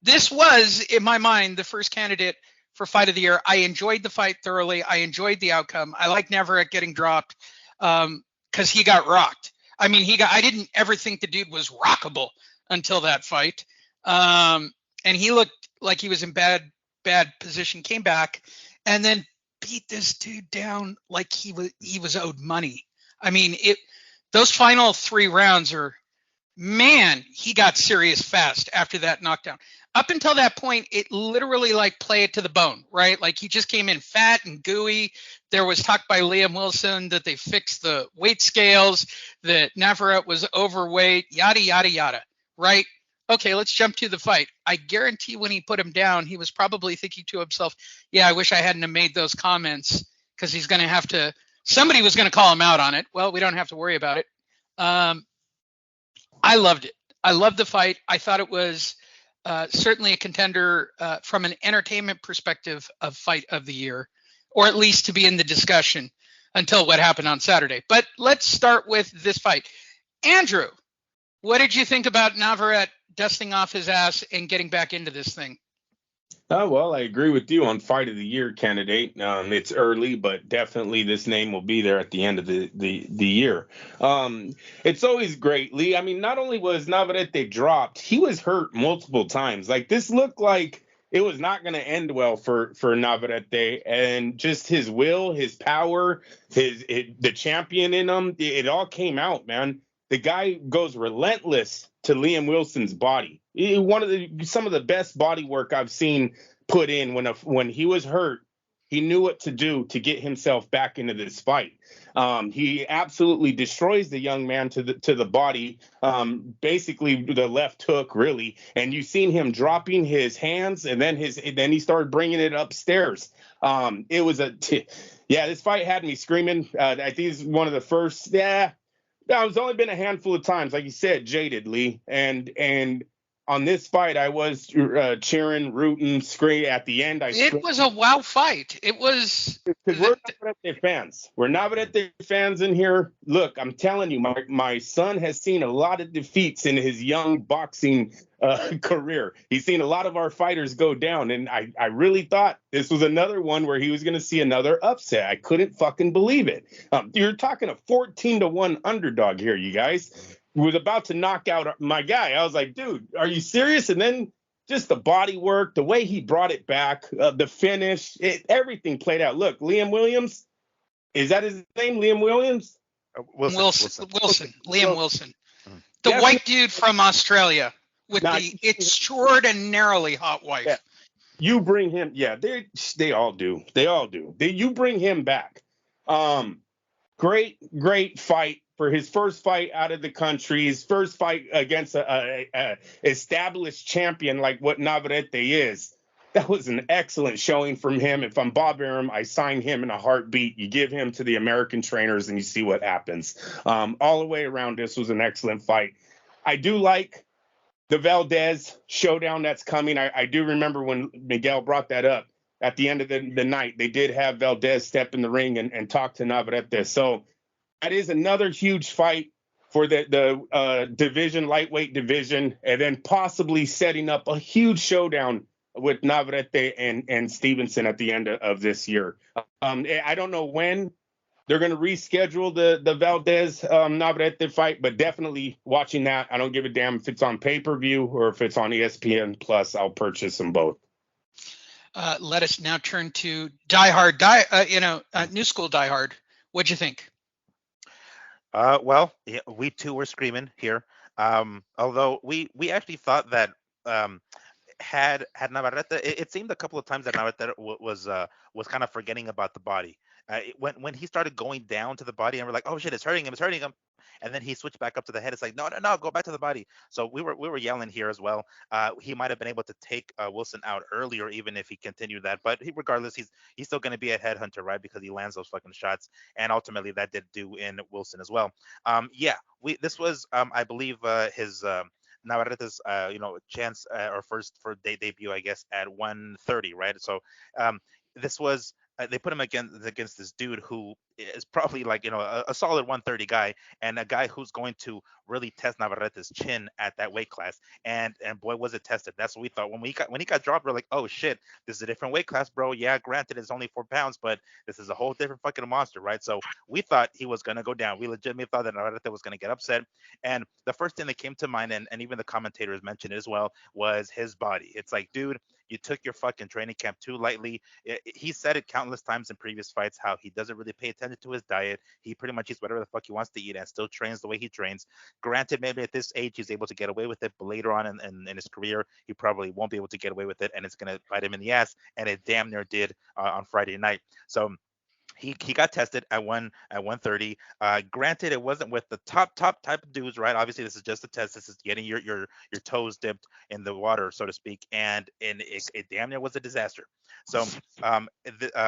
S1: This was, in my mind, the first candidate for fight of the year. I enjoyed the fight thoroughly. I enjoyed the outcome. I like Navarrete getting dropped because he got rocked. I mean, I didn't ever think the dude was rockable until that fight. And he looked like he was in bad position, came back, and then beat this dude down like he was owed money. I mean, those final 3 rounds are, man, he got serious fast after that knockdown. Up until that point, it literally like play it to the bone, right? Like, he just came in fat and gooey. There was talk by Liam Wilson that they fixed the weight scales, that Navarrete was overweight, yada, yada, yada, right? Okay, let's jump to the fight. I guarantee when he put him down, he was probably thinking to himself, yeah, I wish I hadn't have made those comments, because he's going to have to, somebody was going to call him out on it. Well, we don't have to worry about it. I loved it. I loved the fight. I thought it was certainly a contender from an entertainment perspective of fight of the year, or at least to be in the discussion until what happened on Saturday. But let's start with this fight. Andrew, what did you think about Navarrete dusting off his ass and getting back into this thing?
S2: Well, I agree with you on fight of the year candidate. It's early, but definitely this name will be there at the end of the year. It's always great, Lee. I mean, not only was Navarrete dropped, he was hurt multiple times. Like, this looked like it was not going to end well for Navarrete, and just his will, his power, the champion in him, it all came out, man. The guy goes relentless to Liam Wilson's body. Some of the best body work I've seen put in when he was hurt. He knew what to do to get himself back into this fight. He absolutely destroys the young man to the body, basically the left hook, really. And you've seen him dropping his hands, and then he started bringing it upstairs. It was this fight had me screaming. I think it's one of the first. Yeah, it's only been a handful of times, like you said, jaded, Lee, and on this fight, I was cheering, rooting, screaming at the end.
S1: It was a wow fight. It was,
S2: because we're Navarrete fans. We're Navarrete fans in here. Look, I'm telling you, my son has seen a lot of defeats in his young boxing career. He's seen a lot of our fighters go down, and I really thought this was another one where he was going to see another upset. I couldn't fucking believe it. You're talking a 14-1 underdog here, you guys. Was about to knock out my guy. I was like, dude, are you serious? And then just the body work, the way he brought it back, the finish, everything played out. Look, Liam Williams, is that his name? Liam Williams?
S1: Wilson. Liam Wilson. The white dude from Australia with the extraordinarily hot wife.
S2: Yeah. You bring him. Yeah, they all do. You bring him back. Great fight. For his first fight out of the country, his first fight against a established champion like what Navarrete is. That was an excellent showing from him. If I'm Bob Arum, I sign him in a heartbeat. You give him to the American trainers and you see what happens. All the way around, this was an excellent fight. I do like the Valdez showdown that's coming. I do remember when Miguel brought that up at the end of the night. They did have Valdez step in the ring and talk to Navarrete. So that is another huge fight for the division, lightweight division, and then possibly setting up a huge showdown with Navarrete and Stevenson at the end of this year. I don't know when they're going to reschedule the Valdez Navarrete fight, but definitely watching that. I don't give a damn if it's on pay-per-view or if it's on ESPN Plus. I'll purchase them both.
S1: Let us now turn to New School Die Hard. What'd you think?
S3: Well, yeah, we too were screaming here. Although we actually thought that had Navarrete, it seemed a couple of times that Navarrete was kind of forgetting about the body. When he started going down to the body, and we're like, oh shit, it's hurting him. And then he switched back up to the head. It's like, no, go back to the body. So we were yelling here as well. He might have been able to take Wilson out earlier, even if he continued that. But regardless, he's still going to be a headhunter, right? Because he lands those fucking shots, and ultimately that did do in Wilson as well. This was, I believe, his Navarrete's chance or first for debut, I guess, at 130, right? So this was they put him against this dude who is probably like a solid 130 guy, and a guy who's going to really test Navarrete's chin at that weight class. And boy, was it tested. That's what we thought when he got dropped. We're like, oh shit, this is a different weight class, bro. Yeah, granted it's only 4 pounds, but this is a whole different fucking monster, right? So we thought he was gonna go down. We legitimately thought that Navarrete was gonna get upset. And the first thing that came to mind, and even the commentators mentioned it as well, was his body. It's like, dude, you took your fucking training camp too lightly. He said it countless times in previous fights how he doesn't really pay attention to his diet. He pretty much eats whatever the fuck he wants to eat and still trains the way he trains. Granted, maybe at this age he's able to get away with it, but later on in his career, he probably won't be able to get away with it, and it's going to bite him in the ass, and it damn near did on Friday night. So he got tested at 130. Granted, it wasn't with the top type of dudes, right? Obviously, this is just a test. This is getting your toes dipped in the water, so to speak, and it damn near was a disaster. So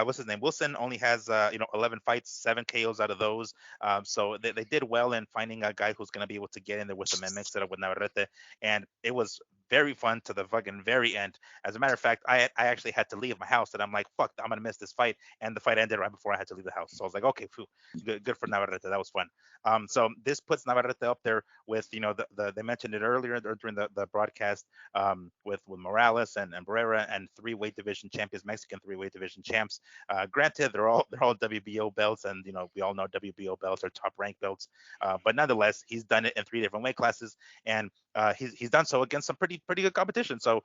S3: what's his name? Wilson only has 11 fights, 7 KOs out of those. So they did well in finding a guy who's going to be able to get in there with them and mix it up with Navarrete, and it was very fun to the fucking very end. As a matter of fact, I actually had to leave my house, and I'm like, fuck, I'm gonna miss this fight, and the fight ended right before I had to leave the house. So I was like, okay, phew, good for Navarrete. That was fun. So this puts Navarrete up there with they mentioned it earlier during the broadcast with Morales and Barrera and 3 weight division champions, Mexican 3 weight division champs. Granted, they're all WBO belts, and we all know WBO belts are top rank belts, but nonetheless, he's done it in 3 different weight classes, and he's done so against some pretty good competition. So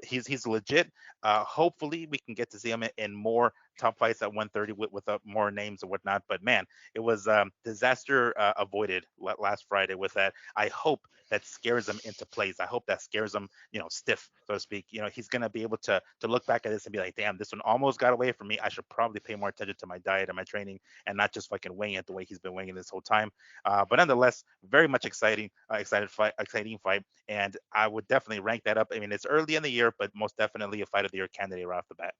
S3: he's legit. Hopefully we can get to see him in more top fights at 130 with more names and whatnot. But man, it was disaster avoided last Friday with that. I hope that scares him into place. I hope that scares him, stiff, so to speak. He's gonna be able to look back at this and be like, damn, this one almost got away from me. I should probably pay more attention to my diet and my training and not just fucking weighing it the way he's been weighing it this whole time. But nonetheless, very much exciting fight, and I would definitely rank that up. I mean, it's early in the year, but most definitely a fight of the year candidate right off the bat.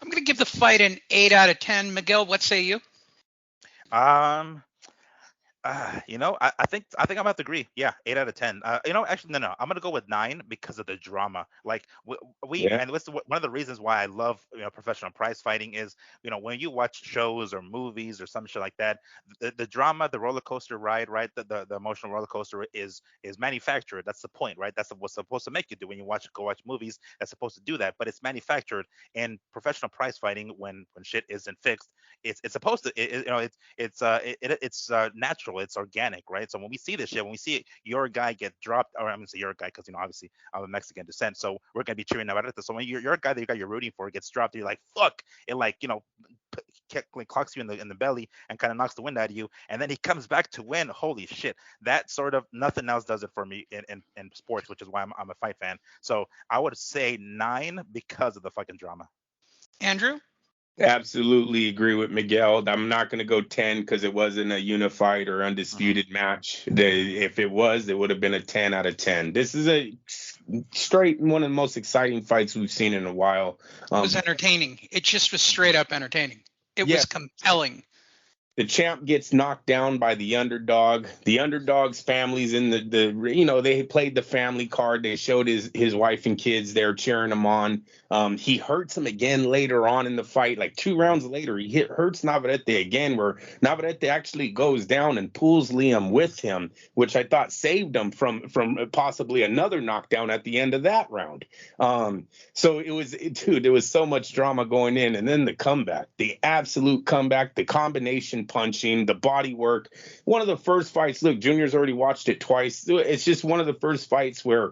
S1: I'm going to give the fight an 8 out of 10. Miguel, what say you?
S3: I think I'm gonna have to agree. Yeah, 8 out of 10. Actually, no, I'm gonna go with 9 because of the drama. Like
S2: Yeah.
S3: and one of the reasons why I love professional prize fighting is when you watch shows or movies or some shit like that, the drama, the roller coaster ride, right? The emotional roller coaster is manufactured. That's the point, right? That's what's supposed to make you do when you go watch movies. That's supposed to do that, but it's manufactured. And professional prize fighting, when shit isn't fixed, it's supposed to it's natural, it's organic, right? So when we see this shit, when we see your guy get dropped, or I'm gonna say your guy because obviously I'm of Mexican descent, so we're gonna be cheering Navarrete. So when your guy that you're rooting for gets dropped, you're like, fuck, it clocks you in the belly and kind of knocks the wind out of you, and then he comes back to win. Holy shit, that sort of nothing else does it for me in sports, which is why I'm a fight fan. So I would say 9 because of the fucking drama.
S1: Andrew?
S2: Absolutely agree with Miguel. I'm not going to go 10 because it wasn't a unified or undisputed match. If it was, it would have been a 10 out of 10. This is a straight one of the most exciting fights we've seen in a while.
S1: It was entertaining. It just was straight up entertaining. It was compelling.
S2: The champ gets knocked down by the underdog. The underdog's family's in they played the family card. They showed his wife and kids there cheering him on. He hurts him again later on in the fight. Like 2 rounds later, he hurts Navarrete again, where Navarrete actually goes down and pulls Liam with him, which I thought saved him from possibly another knockdown at the end of that round. So there was so much drama going in, and then the comeback, the absolute comeback, the combination punching, the body work. One of the first fights, look, Junior's already watched it twice. It's just one of the first fights where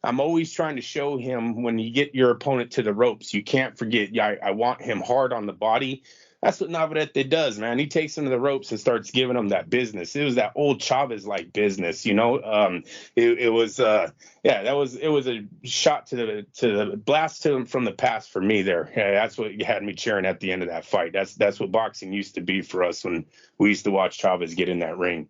S2: I'm always trying to show him when you get your opponent to the ropes, you can't forget, I want him hard on the body. That's what Navarrete does, man. He takes him to the ropes and starts giving him that business. It was that old Chavez-like business, It was a shot to the blast to him from the past for me there. Yeah, that's what had me cheering at the end of that fight. That's what boxing used to be for us when we used to watch Chavez get in that ring.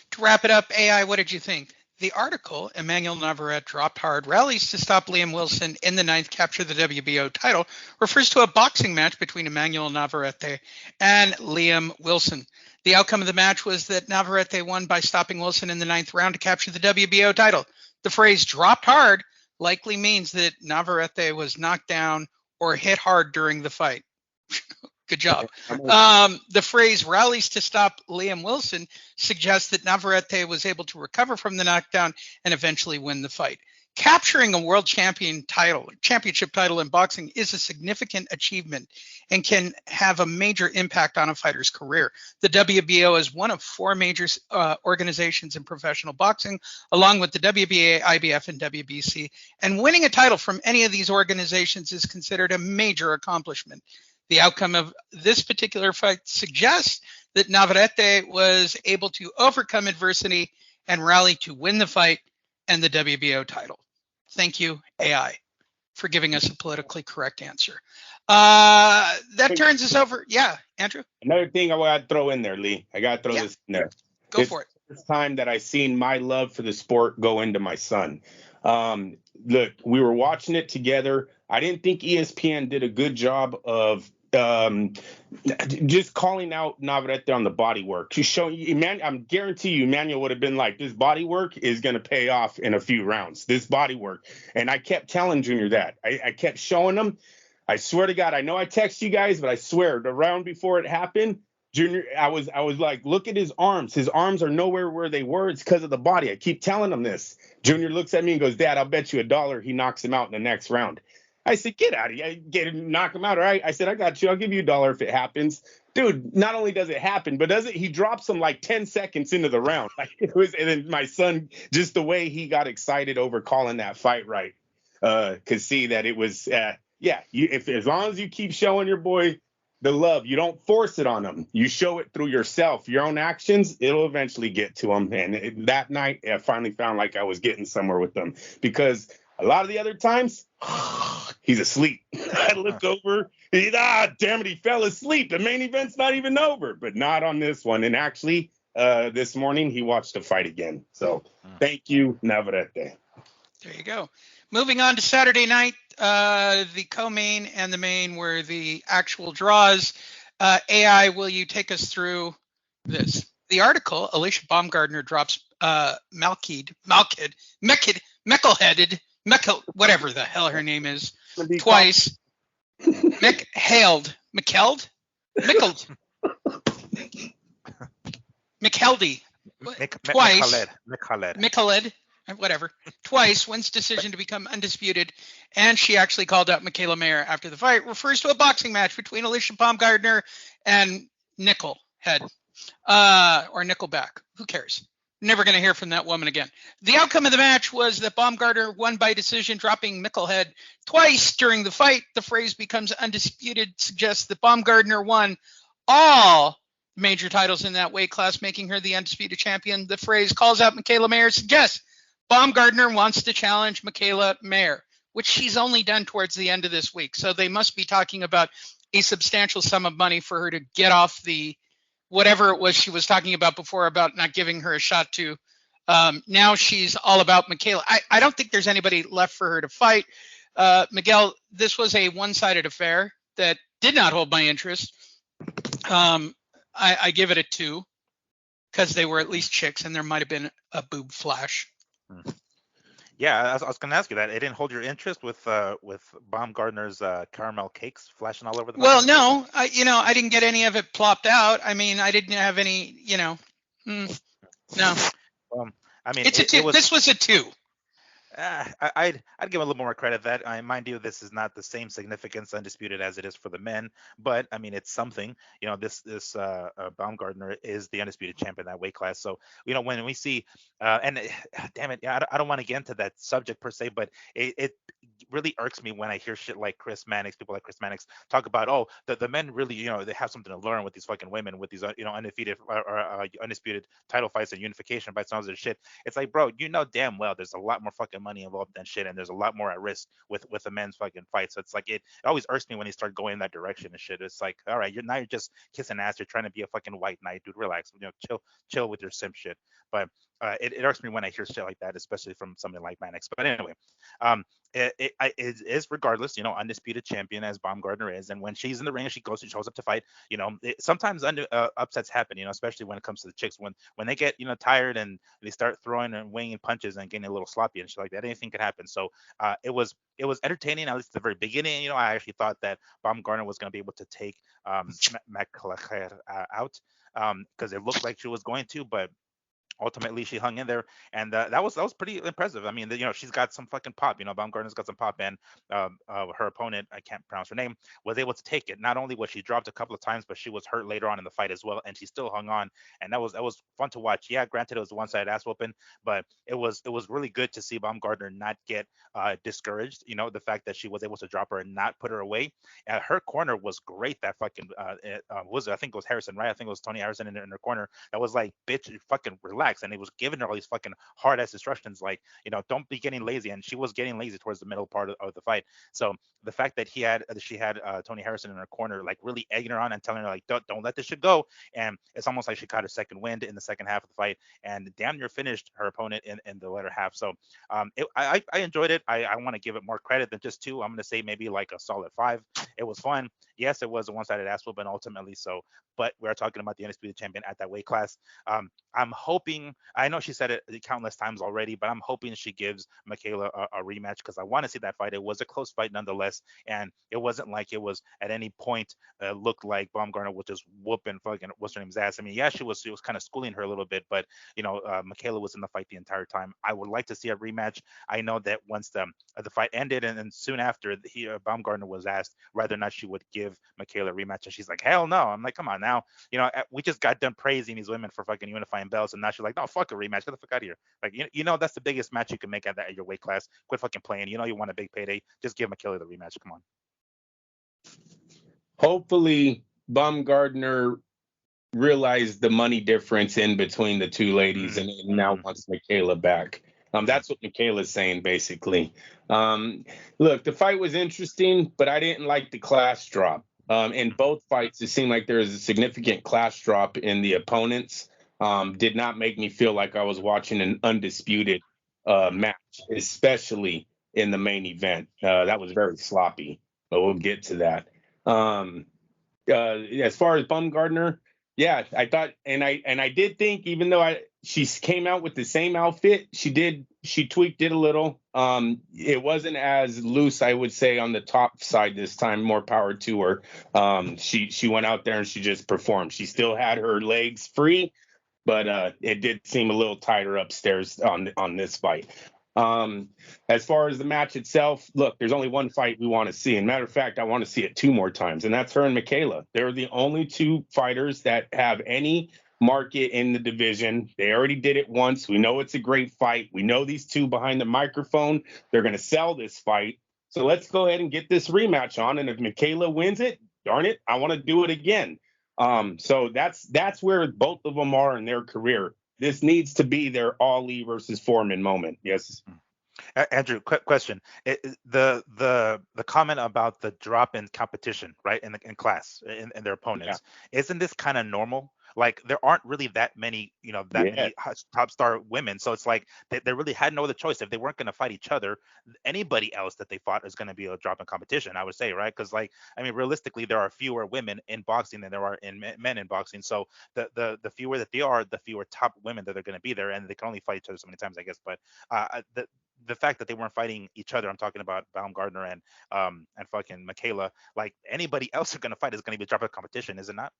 S1: To wrap it up, AI, what did you think? The article, Emmanuel Navarrete dropped hard, rallies to stop Liam Wilson in the 9th, capture the WBO title, refers to a boxing match between Emmanuel Navarrete and Liam Wilson. The outcome of the match was that Navarrete won by stopping Wilson in the 9th round to capture the WBO title. The phrase dropped hard likely means that Navarrete was knocked down or hit hard during the fight. Good job. The phrase rallies to stop Liam Wilson suggests that Navarrete was able to recover from the knockdown and eventually win the fight. Capturing a world championship title in boxing is a significant achievement and can have a major impact on a fighter's career. The WBO is one of 4 major organizations in professional boxing, along with the WBA, IBF, and WBC. And winning a title from any of these organizations is considered a major accomplishment. The outcome of this particular fight suggests that Navarrete was able to overcome adversity and rally to win the fight and the WBO title. Thank you, AI, for giving us a politically correct answer. That turns us over. Yeah, Andrew?
S2: Another thing I got to throw in there, Lee. I got to throw this in there.
S1: Go for it.
S2: It's the first time that I seen my love for the sport go into my son. Look, we were watching it together. I didn't think ESPN did a good job of just calling out Navarrete on the body work. He's showing, I'm guarantee you, Emmanuel would have been like, this body work is going to pay off in a few rounds. This body work. And I kept telling Junior that. I kept showing him. I swear to God, I know I text you guys, but I swear the round before it happened, Junior, I was like, look at his arms. His arms are nowhere where they were. It's because of the body. I keep telling him this. Junior looks at me and goes, Dad, I'll bet you $1 he knocks him out in the next round. I said, get out of here. Knock him out. All right. I said, I got you. I'll give you $1 if it happens. Dude, not only does it happen, but he drops him like 10 seconds into the round. And then my son, just the way he got excited over calling that fight right, could see that it was, as long as you keep showing your boy the love, you don't force it on him. You show it through yourself, your own actions, it'll eventually get to him. And that night, I finally found like I was getting somewhere with them, because a lot of the other times, he's asleep. I look over, damn it, he fell asleep. The main event's not even over, but not on this one. And actually, this morning, he watched the fight again. So thank you, Navarrete.
S1: There you go. Moving on to Saturday night, the co-main and the main were the actual draws. AI, will you take us through this? The article, Alicia Baumgardner drops Meckel, whatever the hell her name is, twice. Mickeldy, twice. Mickeled, whatever, twice, wins decision to become undisputed, and she actually called out Michaela Mayer after the fight, refers to a boxing match between Alicia Baumgardner and Nickelhead, or Nickelback. Who cares? Never going to hear from that woman again. The outcome of the match was that Baumgardner won by decision, dropping Mickelhead twice during the fight. The phrase becomes undisputed suggests that Baumgardner won all major titles in that weight class, making her the undisputed champion. The phrase calls out Michaela Mayer suggests Baumgardner wants to challenge Michaela Mayer, which she's only done towards the end of this week. So they must be talking about a substantial sum of money for her to get off the whatever it was she was talking about before about not giving her a shot to. Now she's all about Michaela. I don't think there's anybody left for her to fight. Miguel, this was a one-sided affair that did not hold my interest. I give it a 2 because they were at least chicks and there might have been a boob flash.
S3: Yeah, I was going to ask you that. It didn't hold your interest with Baumgardner's caramel cakes flashing all over the map?
S1: Well, no, I didn't get any of it plopped out. I mean, I didn't have any, no.
S3: I mean,
S1: it's a 2. This was a 2.
S3: I'd give a little more credit to that. Mind you, this is not the same significance undisputed as it is for the men, but I mean, it's something. This Baumgardner is the undisputed champion in that weight class. So when we see damn it, I don't want to get into that subject per se, but it really irks me when I hear shit like people like Chris Mannix talk about, the men really they have something to learn with these fucking women, with these undefeated or undisputed title fights and unification fights and all this shit. It's like, bro, damn well there's a lot more fucking money involved than shit, and there's a lot more at risk with the men's fucking fight. So it's like it always irks me when they start going in that direction and shit. It's like, all right, you're just kissing ass. You're trying to be a fucking white knight, dude. Relax, chill with your simp shit. But it irks me when I hear shit like that, especially from somebody like Mannix. But anyway, it is regardless, undisputed champion as Baumgartner is, and when she's in the ring, she shows up to fight. Sometimes upsets happen, especially when it comes to the chicks when they get tired and they start throwing and winging punches and getting a little sloppy and shit like that. Anything could happen. So it was entertaining, at least at the very beginning. I actually thought that Baumgartner was going to be able to take McClacher out because it looked like she was going to, but ultimately she hung in there, and that was pretty impressive. I mean, she's got some fucking pop. Baumgartner's got some pop, and her opponent, I can't pronounce her name, was able to take it. Not only was she dropped a couple of times, but she was hurt later on in the fight as well, and she still hung on, and that was fun to watch. Yeah, granted it was a one-sided ass whooping, but it was really good to see Baumgartner not get discouraged. The fact that she was able to drop her and not put her away. Her corner was great. That fucking I think it was Harrison, right? I think it was Tony Harrison in her corner. That was like, bitch, you fucking relax. And he was giving her all these fucking hard ass instructions, like, don't be getting lazy. And she was getting lazy towards the middle part of the fight. So the fact that she had Tony Harrison in her corner, like really egging her on and telling her like, don't let this shit go. And it's almost like she caught her second wind in the second half of the fight and damn near finished her opponent in the latter half. So I enjoyed it. I want to give it more credit than just 2. I'm going to say maybe like a solid 5. It was fun. Yes, it was a one-sided ass whooping ultimately. So, but we're talking about the undisputed champion at that weight class. I'm hoping, I know she said it countless times already, but I'm hoping she gives Michaela a rematch because I want to see that fight. It was a close fight nonetheless, and it wasn't like it was at any point looked like Baumgartner was just whooping fucking what's her name's ass. I mean, yeah, she was kind of schooling her a little bit, but Michaela was in the fight the entire time. I would like to see a rematch. I know that once the fight ended and then soon after, Baumgartner was asked whether or not she would give Michaela a rematch, and she's like, hell no. I'm like, come on now, we just got done praising these women for fucking unifying belts, and now she's like, no, fuck a rematch, get the fuck out of here. Like, that's the biggest match you can make at your weight class. Quit fucking playing. You want a big payday, just give Michaela the rematch. Come on.
S2: Hopefully Baumgartner realized the money difference in between the two ladies and now wants Michaela back. That's what Michaela's saying, basically. Look, the fight was interesting, but I didn't like the class drop. In both fights, it seemed like there was a significant class drop in the opponents. Did not make me feel like I was watching an undisputed match, especially in the main event. That was very sloppy, but we'll get to that. As far as Baumgartner, yeah, I thought, and I did think, even though she came out with the same outfit, she tweaked it a little. It wasn't as loose, I would say, on the top side this time. More power to her. She went out there and she just performed. She still had her legs free, but it did seem a little tighter upstairs on this fight. As far as the match itself, look, there's only one fight we want to see. And matter of fact, I want to see it 2 more times, and that's her and Michaela. They're the only 2 fighters that have any market in the division. They already did it once. We know it's a great fight. We know these 2 behind the microphone, they're going to sell this fight. So let's go ahead and get this rematch on. And if Michaela wins it, darn it, I want to do it again. So that's where both of them are in their career. This needs to be their Ali versus Foreman moment. Yes.
S3: Andrew, quick question. The comment about the drop in competition, right, in class, in their opponents, isn't this kind of normal? Like, there aren't really that many, many top star women. So it's like they really had no other choice. If they weren't going to fight each other, anybody else that they fought is going to be a drop in competition, I would say, right? Because, like, I mean, realistically, there are fewer women in boxing than there are in men in boxing. So the fewer that they are, the fewer top women that are going to be there, and they can only fight each other so many times, I guess. But the fact that they weren't fighting each other, I'm talking about Baumgartner and fucking Michaela, like, anybody else they're going to fight is going to be a drop in competition, is it not?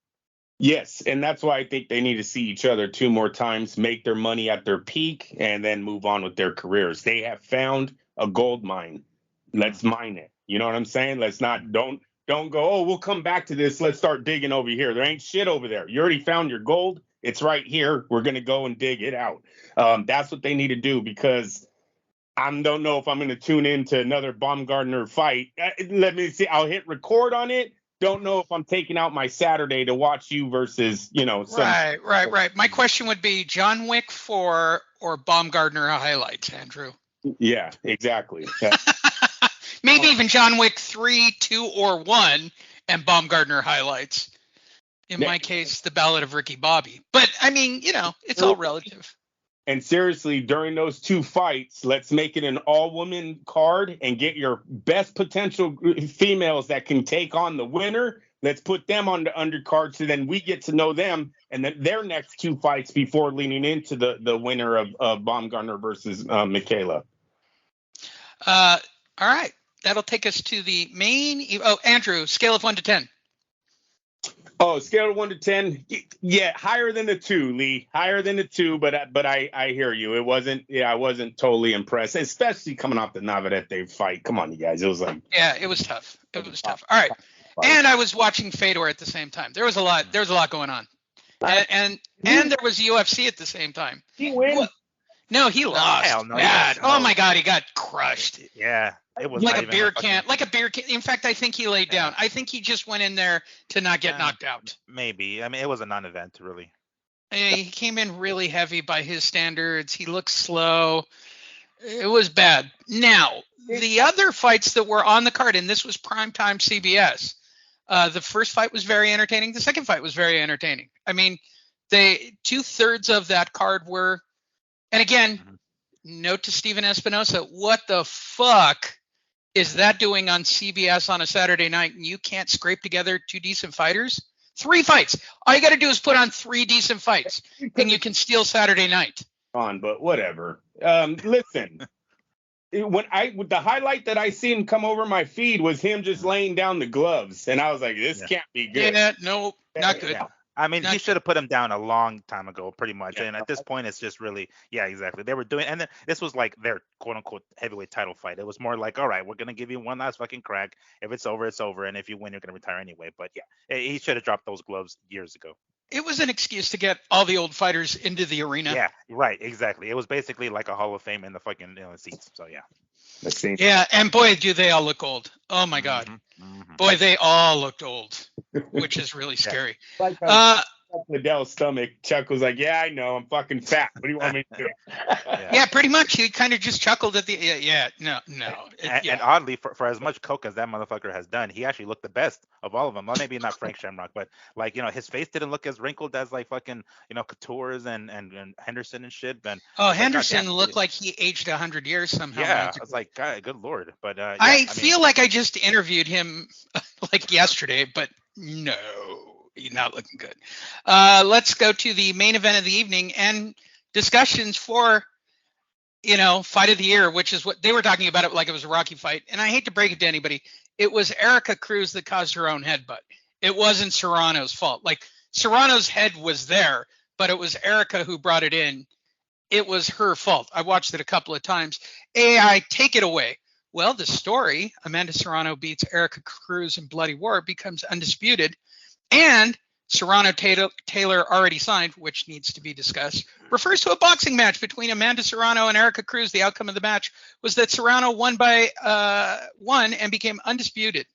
S2: Yes, and that's why I think they need to see each other 2 more times, make their money at their peak, and then move on with their careers. They have found a gold mine. Let's mine it. You know what I'm saying? Let's not don't go, oh, we'll come back to this. Let's start digging over here. There ain't shit over there. You already found your gold. It's right here. We're gonna go and dig it out. That's what they need to do, because I don't know if I'm going to tune into another Baumgartner fight. Let me see. I'll hit record on it. Don't know if I'm taking out my Saturday to watch you versus,
S1: Right. My question would be John Wick 4 or Baumgartner highlights, Andrew.
S2: Yeah, exactly.
S1: Maybe even John Wick 3, 2, or 1 and Baumgartner highlights. In my case, the Ballad of Ricky Bobby. But I mean, it's all relative.
S2: And seriously, during those 2 fights, let's make it an all-woman card and get your best potential females that can take on the winner. Let's put them on the undercard so then we get to know them and then their next 2 fights before leaning into the winner of Baumgartner versus Michaela.
S1: All right. That'll take us to the main. Oh, Andrew, scale of 1 to 10.
S2: Oh, scale of 1 to 10. Yeah, higher than the 2, Lee. Higher than the 2, but I hear you. It wasn't. Yeah, I wasn't totally impressed, especially coming off the Navarrete fight. Come on, you guys. It was like.
S1: Yeah, it was tough. It was tough. All right. And I was watching Fedor at the same time. There was a lot going on, and there was UFC at the same time.
S2: He win?
S1: No, he lost.
S3: Hell no.
S1: Bad. Oh my God, he got crushed.
S3: Yeah, it was
S1: like a beer can. Like a beer can. In fact, I think he laid down. I think he just went in there to not get knocked out.
S3: Maybe. I mean, it was a non-event, really.
S1: He came in really heavy by his standards. He looked slow. It was bad. Now, the other fights that were on the card, and this was primetime CBS. The first fight was very entertaining. The second fight was very entertaining. I mean, 2/3 of that card were. And again, note to Steven Espinosa, what the fuck is that doing on CBS on a Saturday night? And you can't scrape together 2 decent fighters? 3 fights. All you got to do is put on 3 decent fights, and you can steal Saturday night.
S2: But whatever. Listen, the highlight that I seen come over my feed was him just laying down the gloves, and I was like, this can't be good.
S1: Yeah, no, not good.
S3: Yeah. I mean, he should have put him down a long time ago, pretty much. And at this point, it's just really, exactly. They were doing, and then this was like their quote unquote heavyweight title fight. It was more like, all right, we're gonna give you one last fucking crack. If it's over, it's over, and if you win, you're gonna retire anyway. But he should have dropped those gloves years ago.
S1: It was an excuse to get all the old fighters into the arena.
S3: Yeah, right, exactly. It was basically like a Hall of Fame in the fucking seats. So yeah.
S1: Yeah, and boy, do they all look old. Oh my God. Boy, they all looked old, which is really scary.
S2: Liddell's stomach. Chuck was like, "Yeah, I know. I'm fucking fat. What do you want me to do?"
S1: Yeah, pretty much. He kind of just chuckled at the. No.
S3: And oddly, for as much coke as that motherfucker has done, he actually looked the best of all of them. Well, maybe not Frank Shamrock, but like his face didn't look as wrinkled as like fucking Couture's and Henderson and shit. And
S1: Henderson looked like he aged 100 years somehow.
S3: Yeah, I was like, God, good lord. But
S1: I feel like I just interviewed him like yesterday, but no. You're not looking good. Let's go to the main event of the evening and discussions for, fight of the year, which is what they were talking about it like it was a Rocky fight. And I hate to break it to anybody. It was Erica Cruz that caused her own headbutt. It wasn't Serrano's fault. Like Serrano's head was there, but it was Erica who brought it in. It was her fault. I watched it a couple of times. AI, take it away. Well, the story, Amanda Serrano beats Erica Cruz in Bloody War, becomes undisputed. And Serrano Taylor already signed, which needs to be discussed, refers to a boxing match between Amanda Serrano and Erica Cruz. The outcome of the match was that Serrano won and became undisputed.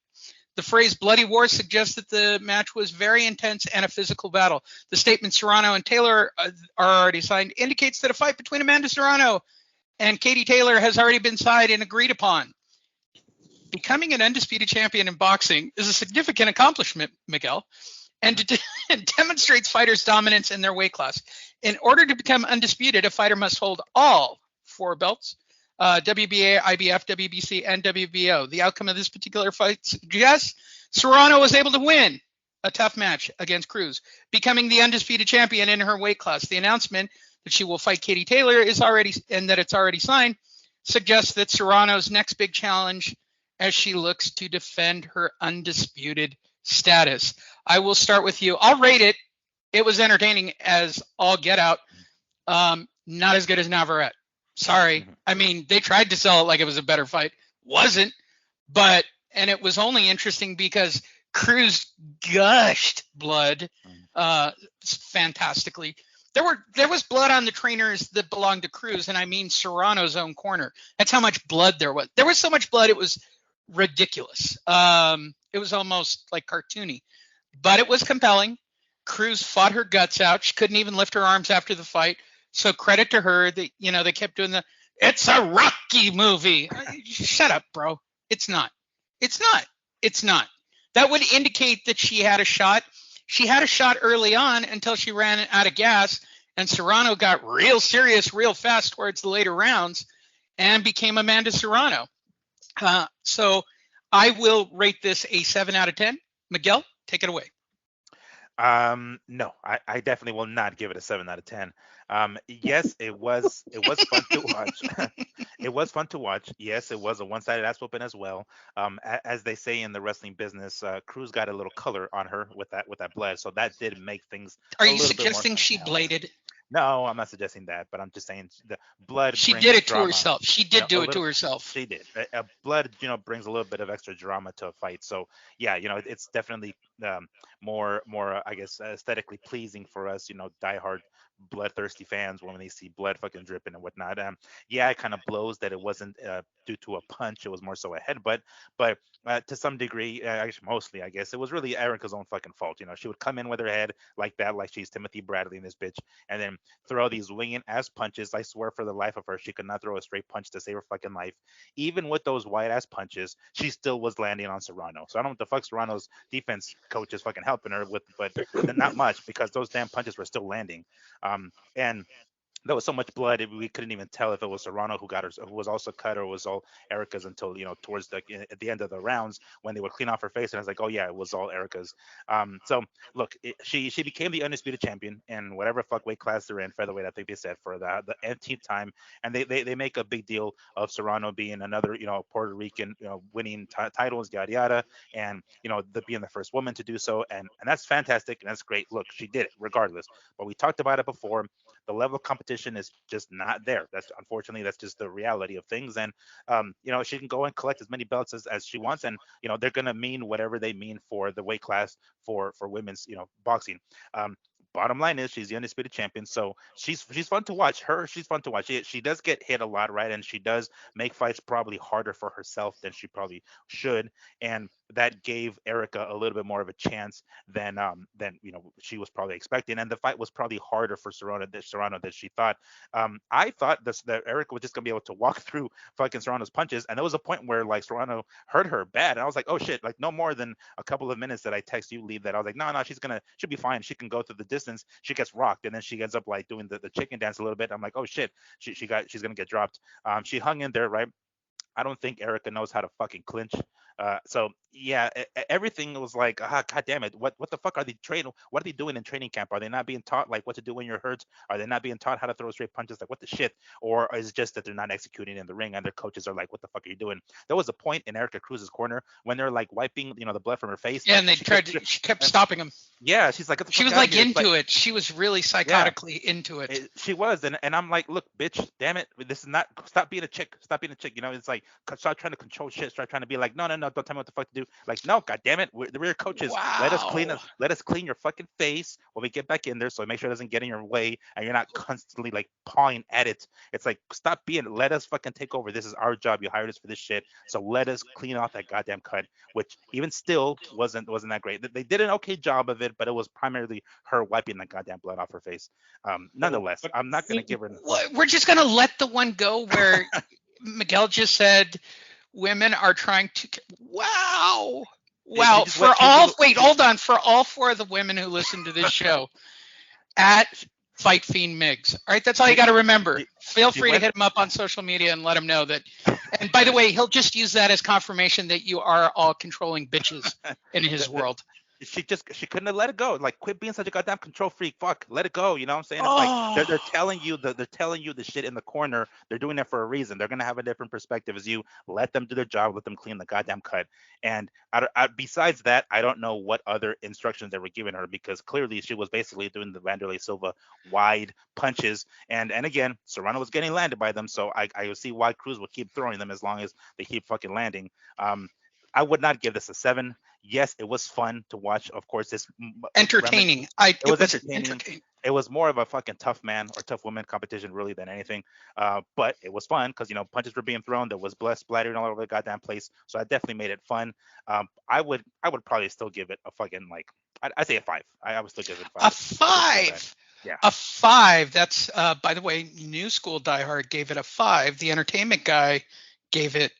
S1: The phrase bloody war suggests that the match was very intense and a physical battle. The statement Serrano and Taylor are already signed indicates that a fight between Amanda Serrano and Katie Taylor has already been signed and agreed upon. Becoming an undisputed champion in boxing is a significant accomplishment, Miguel, and demonstrates fighters' dominance in their weight class. In order to become undisputed, a fighter must hold all 4 belts, WBA, IBF, WBC, and WBO. The outcome of this particular fight suggests Serrano was able to win a tough match against Cruz, becoming the undisputed champion in her weight class. The announcement that she will fight Katie Taylor is already signed, suggests that Serrano's next big challenge as she looks to defend her undisputed status. I will start with you. I'll rate it. It was entertaining as all get out. Not as good as Navarrete. Sorry. I mean, they tried to sell it like it was a better fight. Wasn't. And it was only interesting because Cruz gushed blood fantastically. There was blood on the trainers that belonged to Cruz, and I mean Serrano's own corner. That's how much blood there was. There was so much blood, it was ridiculous. It was almost like cartoony, but it was compelling. Cruz fought her guts out. She couldn't even lift her arms after the fight. So credit to her that, they kept doing it's a Rocky movie. Shut up, bro. It's not. That would indicate that she had a shot. She had a shot early on until she ran out of gas and Serrano got real serious real fast towards the later rounds and became Amanda Serrano. So I will rate this a 7 out of 10. Miguel, take it away.
S3: No, I definitely will not give it a 7 out of 10. Yes, it was fun to watch. It was fun to watch. Yes, it was a one-sided ass whooping as well. As they say in the wrestling business, Cruz got a little color on her with that blood, so that did make things
S1: Are
S3: a
S1: you
S3: little bit more
S1: suggesting
S3: fun
S1: she
S3: to watch.
S1: bladed?
S3: No, I'm not suggesting that, but I'm just saying the blood
S1: She
S3: brings
S1: did it to
S3: drama.
S1: herself. She
S3: You
S1: did
S3: know,
S1: do it to herself.
S3: she did. Blood, brings a little bit of extra drama to a fight. So yeah, it's definitely more, I guess, aesthetically pleasing for us, diehard bloodthirsty fans when they see blood fucking dripping and whatnot. Yeah, it kind of blows that it wasn't due to a punch; it was more so a headbutt. But to some degree, actually mostly, I guess, it was really Erica's own fucking fault. She would come in with her head like that, like she's Timothy Bradley in this bitch, and then throw these winging ass punches. I swear for the life of her, she could not throw a straight punch to save her fucking life. Even with those white ass punches, she still was landing on Serrano. So I don't know what the fuck Serrano's defense coach is fucking helping her with, but not much because those damn punches were still landing. And there was so much blood we couldn't even tell if it was Serrano who got her, who was also cut, or was all Erica's until towards at the end of the rounds when they would clean off her face, and I was like, oh yeah, it was all Erica's. So look, she became the undisputed champion in whatever fuck weight class they're in, featherweight, I think they said, for the nth time, and they make a big deal of Serrano being another Puerto Rican winning titles, yada yada, and being the first woman to do so, and that's fantastic and that's great. Look, she did it regardless, but we talked about it before. The level of competition is just not there. That's just the reality of things. And she can go and collect as many belts as she wants, and they're gonna mean whatever they mean for the weight class for women's boxing. Bottom line is she's the undisputed champion, so she's fun to watch. She's fun to watch. She does get hit a lot, right? And she does make fights probably harder for herself than she probably should, and that gave Erica a little bit more of a chance than she was probably expecting, and the fight was probably harder for Serrano than she thought. I thought that Erica was just gonna be able to walk through fucking Serrano's punches, and there was a point where like Serrano hurt her bad, and I was like, oh shit, like no more than a couple of minutes that I text you leave that I was like, no, she'll be fine, she can go through the distance. She gets rocked, and then she ends up like doing the chicken dance a little bit. I'm like, oh shit, she's gonna get dropped. She hung in there, right? I don't think Erica knows how to fucking clinch. So yeah, everything was like, god damn it, what the fuck are they training? What are they doing in training camp? Are they not being taught like what to do when you're hurt? Are they not being taught how to throw straight punches? Like what the shit? Or is it just that they're not executing in the ring and their coaches are like, what the fuck are you doing? There was a point in Erica Cruz's corner when they're like wiping, the blood from her face.
S1: Yeah, and she kept stopping him.
S3: Yeah, she's like,
S1: she was like into it. She was really psychotically into it.
S3: She was, and I'm like, look, bitch, damn it, this is not. Stop being a chick. Stop being a chick. It's like stop trying to control shit. Start trying to be like, no, don't tell me what the fuck to do. Like, no, god damn it, we're coaches.
S1: Wow.
S3: Let us clean your fucking face when we get back in there, so make sure it doesn't get in your way, and you're not constantly like pawing at it. It's like, stop being. Let us fucking take over. This is our job. You hired us for this shit, so let us clean off that goddamn cut. Which even still wasn't that great. They did an okay job of it, but it was primarily her wiping the goddamn blood off her face. Nonetheless, I'm not gonna give her.
S1: We're just gonna let the one go where Miguel just said women are trying to. Wow. For all 4 of the women who listen to this show, at Fight Fiend Migs. All right, that's all you got to remember. Feel free to hit him up on social media and let him know that. And by the way, he'll just use that as confirmation that you are all controlling bitches in his world.
S3: She couldn't have let it go. Like, quit being such a goddamn control freak. Fuck, let it go. You know what I'm saying? It's like they're telling you the shit in the corner. They're doing it for a reason. They're gonna have a different perspective as you. Let them do their job. Let them clean the goddamn cut. And besides that, I don't know what other instructions they were giving her, because clearly she was basically doing the Wanderlei Silva wide punches. And again, Serrano was getting landed by them. So I see why Cruz would keep throwing them as long as they keep fucking landing. I would not give this a 7. Yes, it was fun to watch. Of course, it's
S1: entertaining.
S3: It was entertaining. It was more of a fucking tough man or tough woman competition, really, than anything. But it was fun because punches were being thrown. There was blood splattering all over the goddamn place. So I definitely made it fun. I would probably still give it a fucking I'd say a 5. I would still give it a 5.
S1: A 5.
S3: Yeah.
S1: A 5. That's by the way, New School Diehard gave it a 5. The entertainment guy gave it.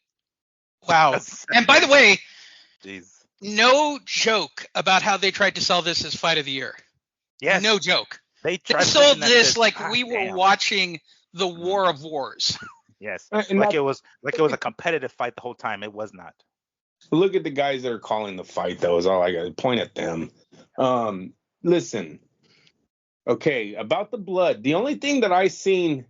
S1: Wow. And by the way, no joke about how they tried to sell this as fight of the year.
S3: Yes.
S1: No joke.
S3: They
S1: They
S3: tried
S1: sold
S3: pushing that
S1: this
S3: shit.
S1: like
S3: God
S1: we were
S3: damn.
S1: watching the War of Wars.
S3: Yes,
S2: And
S3: like it was a competitive fight the whole time. It was not.
S2: look at the guys that are calling the fight, though, is all I got to point at them. Listen, okay, about the blood, the only thing that I seen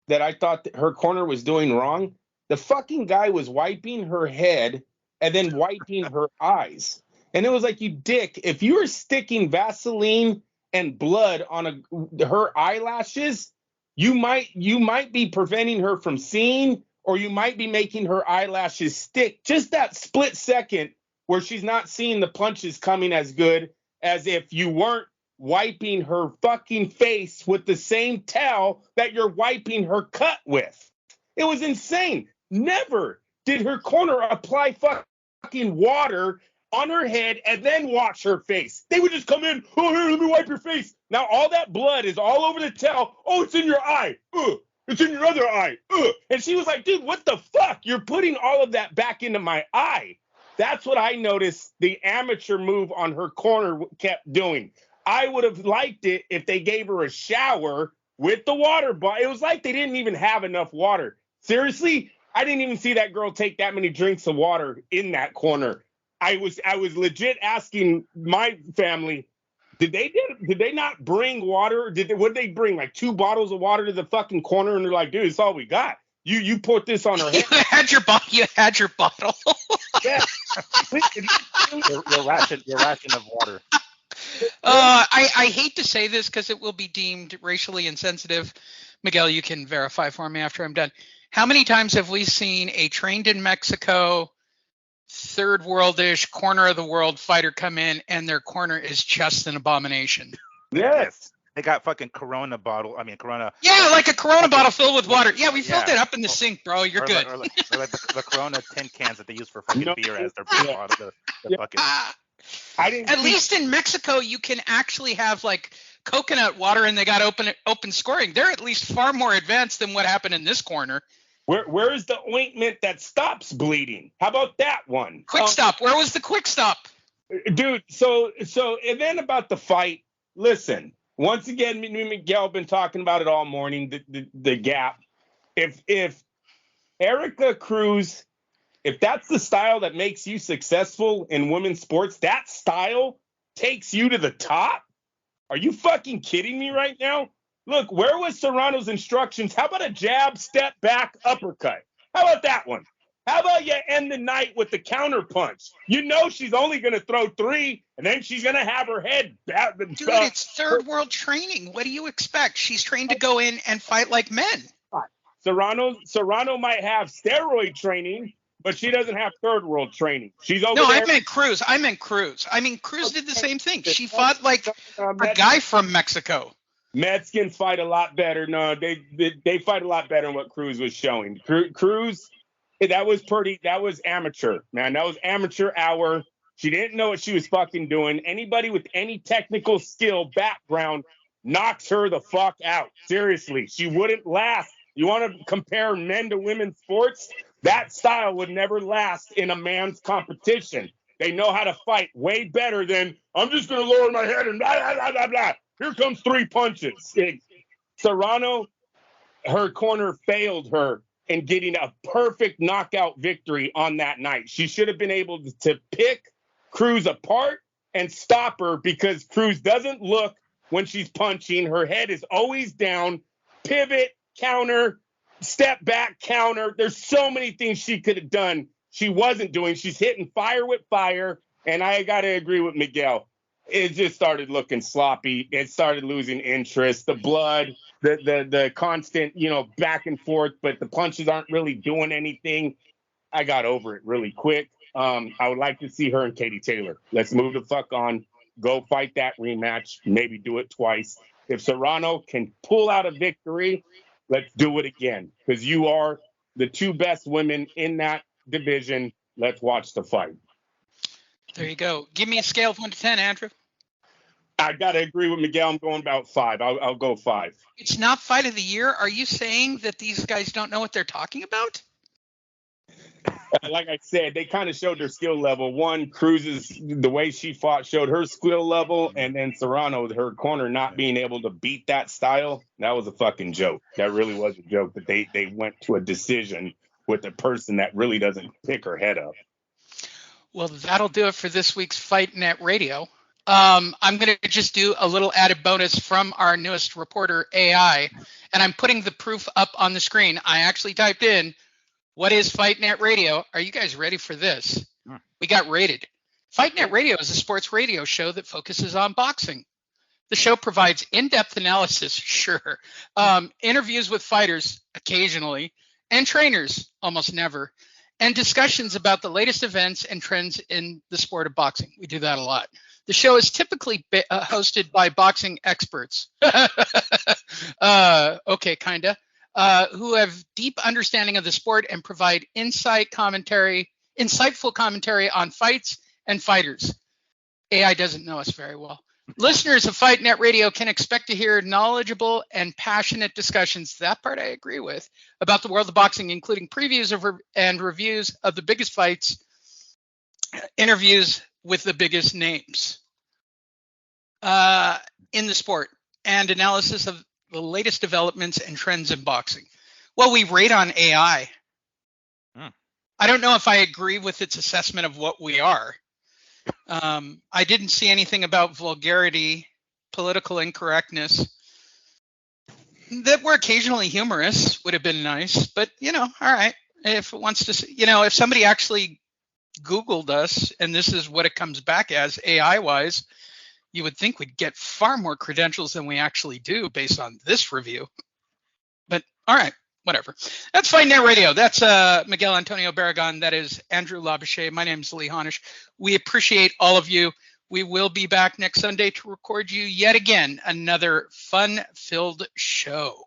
S2: that I thought that her corner was doing wrong, the fucking guy was wiping her head and then wiping her eyes. And it was like, you dick, if you were sticking Vaseline and blood on her eyelashes, you might be preventing her from seeing, or you might be making her eyelashes stick. Just that split second where she's not seeing the punches coming as good as if you weren't wiping her fucking face with the same towel that you're wiping her cut with. It was insane. Never did her corner apply fucking water on her head and then wash her face. They would just come in, oh, here, let me wipe your face. Now all that blood is all over the towel. Oh, it's in your eye. It's in your other eye. And she was like, dude, what the fuck? You're putting all of that back into my eye. That's what I noticed the amateur move on her corner kept doing. I would have liked it if they gave her a shower with the water bottle. It was like they didn't even have enough water. Seriously, I didn't even see that girl take that many drinks of water in that corner. I was legit asking my family, did they not bring water? What did they bring? Like 2 bottles of water to the fucking corner, and they're like, dude, it's all we got. You put this on her head.
S1: You had your bottle.
S2: Yeah.
S3: Your ration of water.
S1: I hate to say this because it will be deemed racially insensitive. Miguel, you can verify for me after I'm done. How many times have we seen a trained in Mexico, third worldish, corner of the world fighter come in and their corner is just an abomination?
S2: Yes.
S3: They got fucking Corona.
S1: Yeah, like a Corona bottle filled with water. Yeah, we filled it up in the sink, bro. You're good.
S3: Or like the Corona tin cans that they use for fucking beer as their beer bottle. The fucking.
S1: At least in Mexico, you can actually have like coconut water, and they got open scoring. They're at least far more advanced than what happened in this corner.
S2: Where is the ointment that stops bleeding? How about that one?
S1: Quick stop. Where was the quick stop?
S2: Dude, so and then about the fight, listen, once again, me and Miguel have been talking about it all morning, the gap. If Erica Cruz, if that's the style that makes you successful in women's sports, that style takes you to the top? Are you fucking kidding me right now? Look, where was Serrano's instructions? How about a jab, step back, uppercut? How about that one? How about you end the night with the counter punch? You know she's only going to throw 3, and then she's going to have her head.
S1: Dude, it's third world training. What do you expect? She's trained to go in and fight like men.
S2: Serrano might have steroid training, but she doesn't have third world training. She's over there.
S1: No, I meant Cruz. Cruz did the same thing. She fought like a guy from Mexico.
S2: Mexicans fight a lot better. No, they fight a lot better than what Cruz was showing. Cruz, that was amateur, man. That was amateur hour. She didn't know what she was fucking doing. Anybody with any technical skill background knocks her the fuck out. Seriously, she wouldn't last. You want to compare men to women's sports? That style would never last in a man's competition. They know how to fight way better than, I'm just going to lower my head and blah, blah, blah, blah, blah. Here comes 3 punches. Serrano, her corner failed her in getting a perfect knockout victory on that night. She should have been able to pick Cruz apart and stop her, because Cruz doesn't look when she's punching. Her head is always down. Pivot, counter, step back, counter. There's so many things she could have done. She wasn't doing. She's hitting fire with fire. And I got to agree with Miguel. It just started looking sloppy. It started losing interest. The blood, the constant, back and forth, but the punches aren't really doing anything. I got over it really quick. I would like to see her and Katie Taylor. Let's move the fuck on. Go fight that rematch. Maybe do it twice. If Serrano can pull out a victory, let's do it again, because you are the 2 best women in that division. Let's watch the fight.
S1: There you go. Give me a scale of 1 to 10, Andrew.
S2: I got to agree with Miguel. I'm going about 5. I'll go 5.
S1: It's not fight of the year. Are you saying that these guys don't know what they're talking about?
S2: like I said, they kind of showed their skill level. One, Cruz's, the way she fought showed her skill level, and then Serrano, her corner, not being able to beat that style. That was a fucking joke. That really was a joke that they went to a decision with a person that really doesn't pick her head up.
S1: Well, that'll do it for this week's Fight Net Radio. I'm going to just do a little added bonus from our newest reporter, AI, and I'm putting the proof up on the screen. I actually typed in, what is Fight Net Radio? Are you guys ready for this? We got rated. Fight Net Radio is a sports radio show that focuses on boxing. The show provides in-depth analysis, sure, interviews with fighters occasionally, and trainers almost never, and discussions about the latest events and trends in the sport of boxing. We do that a lot. The show is typically hosted by boxing experts. Okay, kinda. Who have deep understanding of the sport and provide insightful commentary on fights and fighters. AI doesn't know us very well. Listeners of Fight Net Radio can expect to hear knowledgeable and passionate discussions, that part I agree with, about the world of boxing, including previews and reviews of the biggest fights, interviews with the biggest names in the sport, and analysis of the latest developments and trends in boxing. Well, we rate on AI. I don't know if I agree with its assessment of what we are. I didn't see anything about vulgarity, political incorrectness. That we're occasionally humorous would have been nice, but all right. If it wants to, if somebody actually Googled us and this is what it comes back as AI wise, you would think we'd get far more credentials than we actually do based on this review. But all right, whatever. That's Fight Net Radio. That's Miguel Antonio Barragan. That is Andrew Lapachet. My name is Lee Honish. We appreciate all of you. We will be back next Sunday to record you yet again another fun-filled show.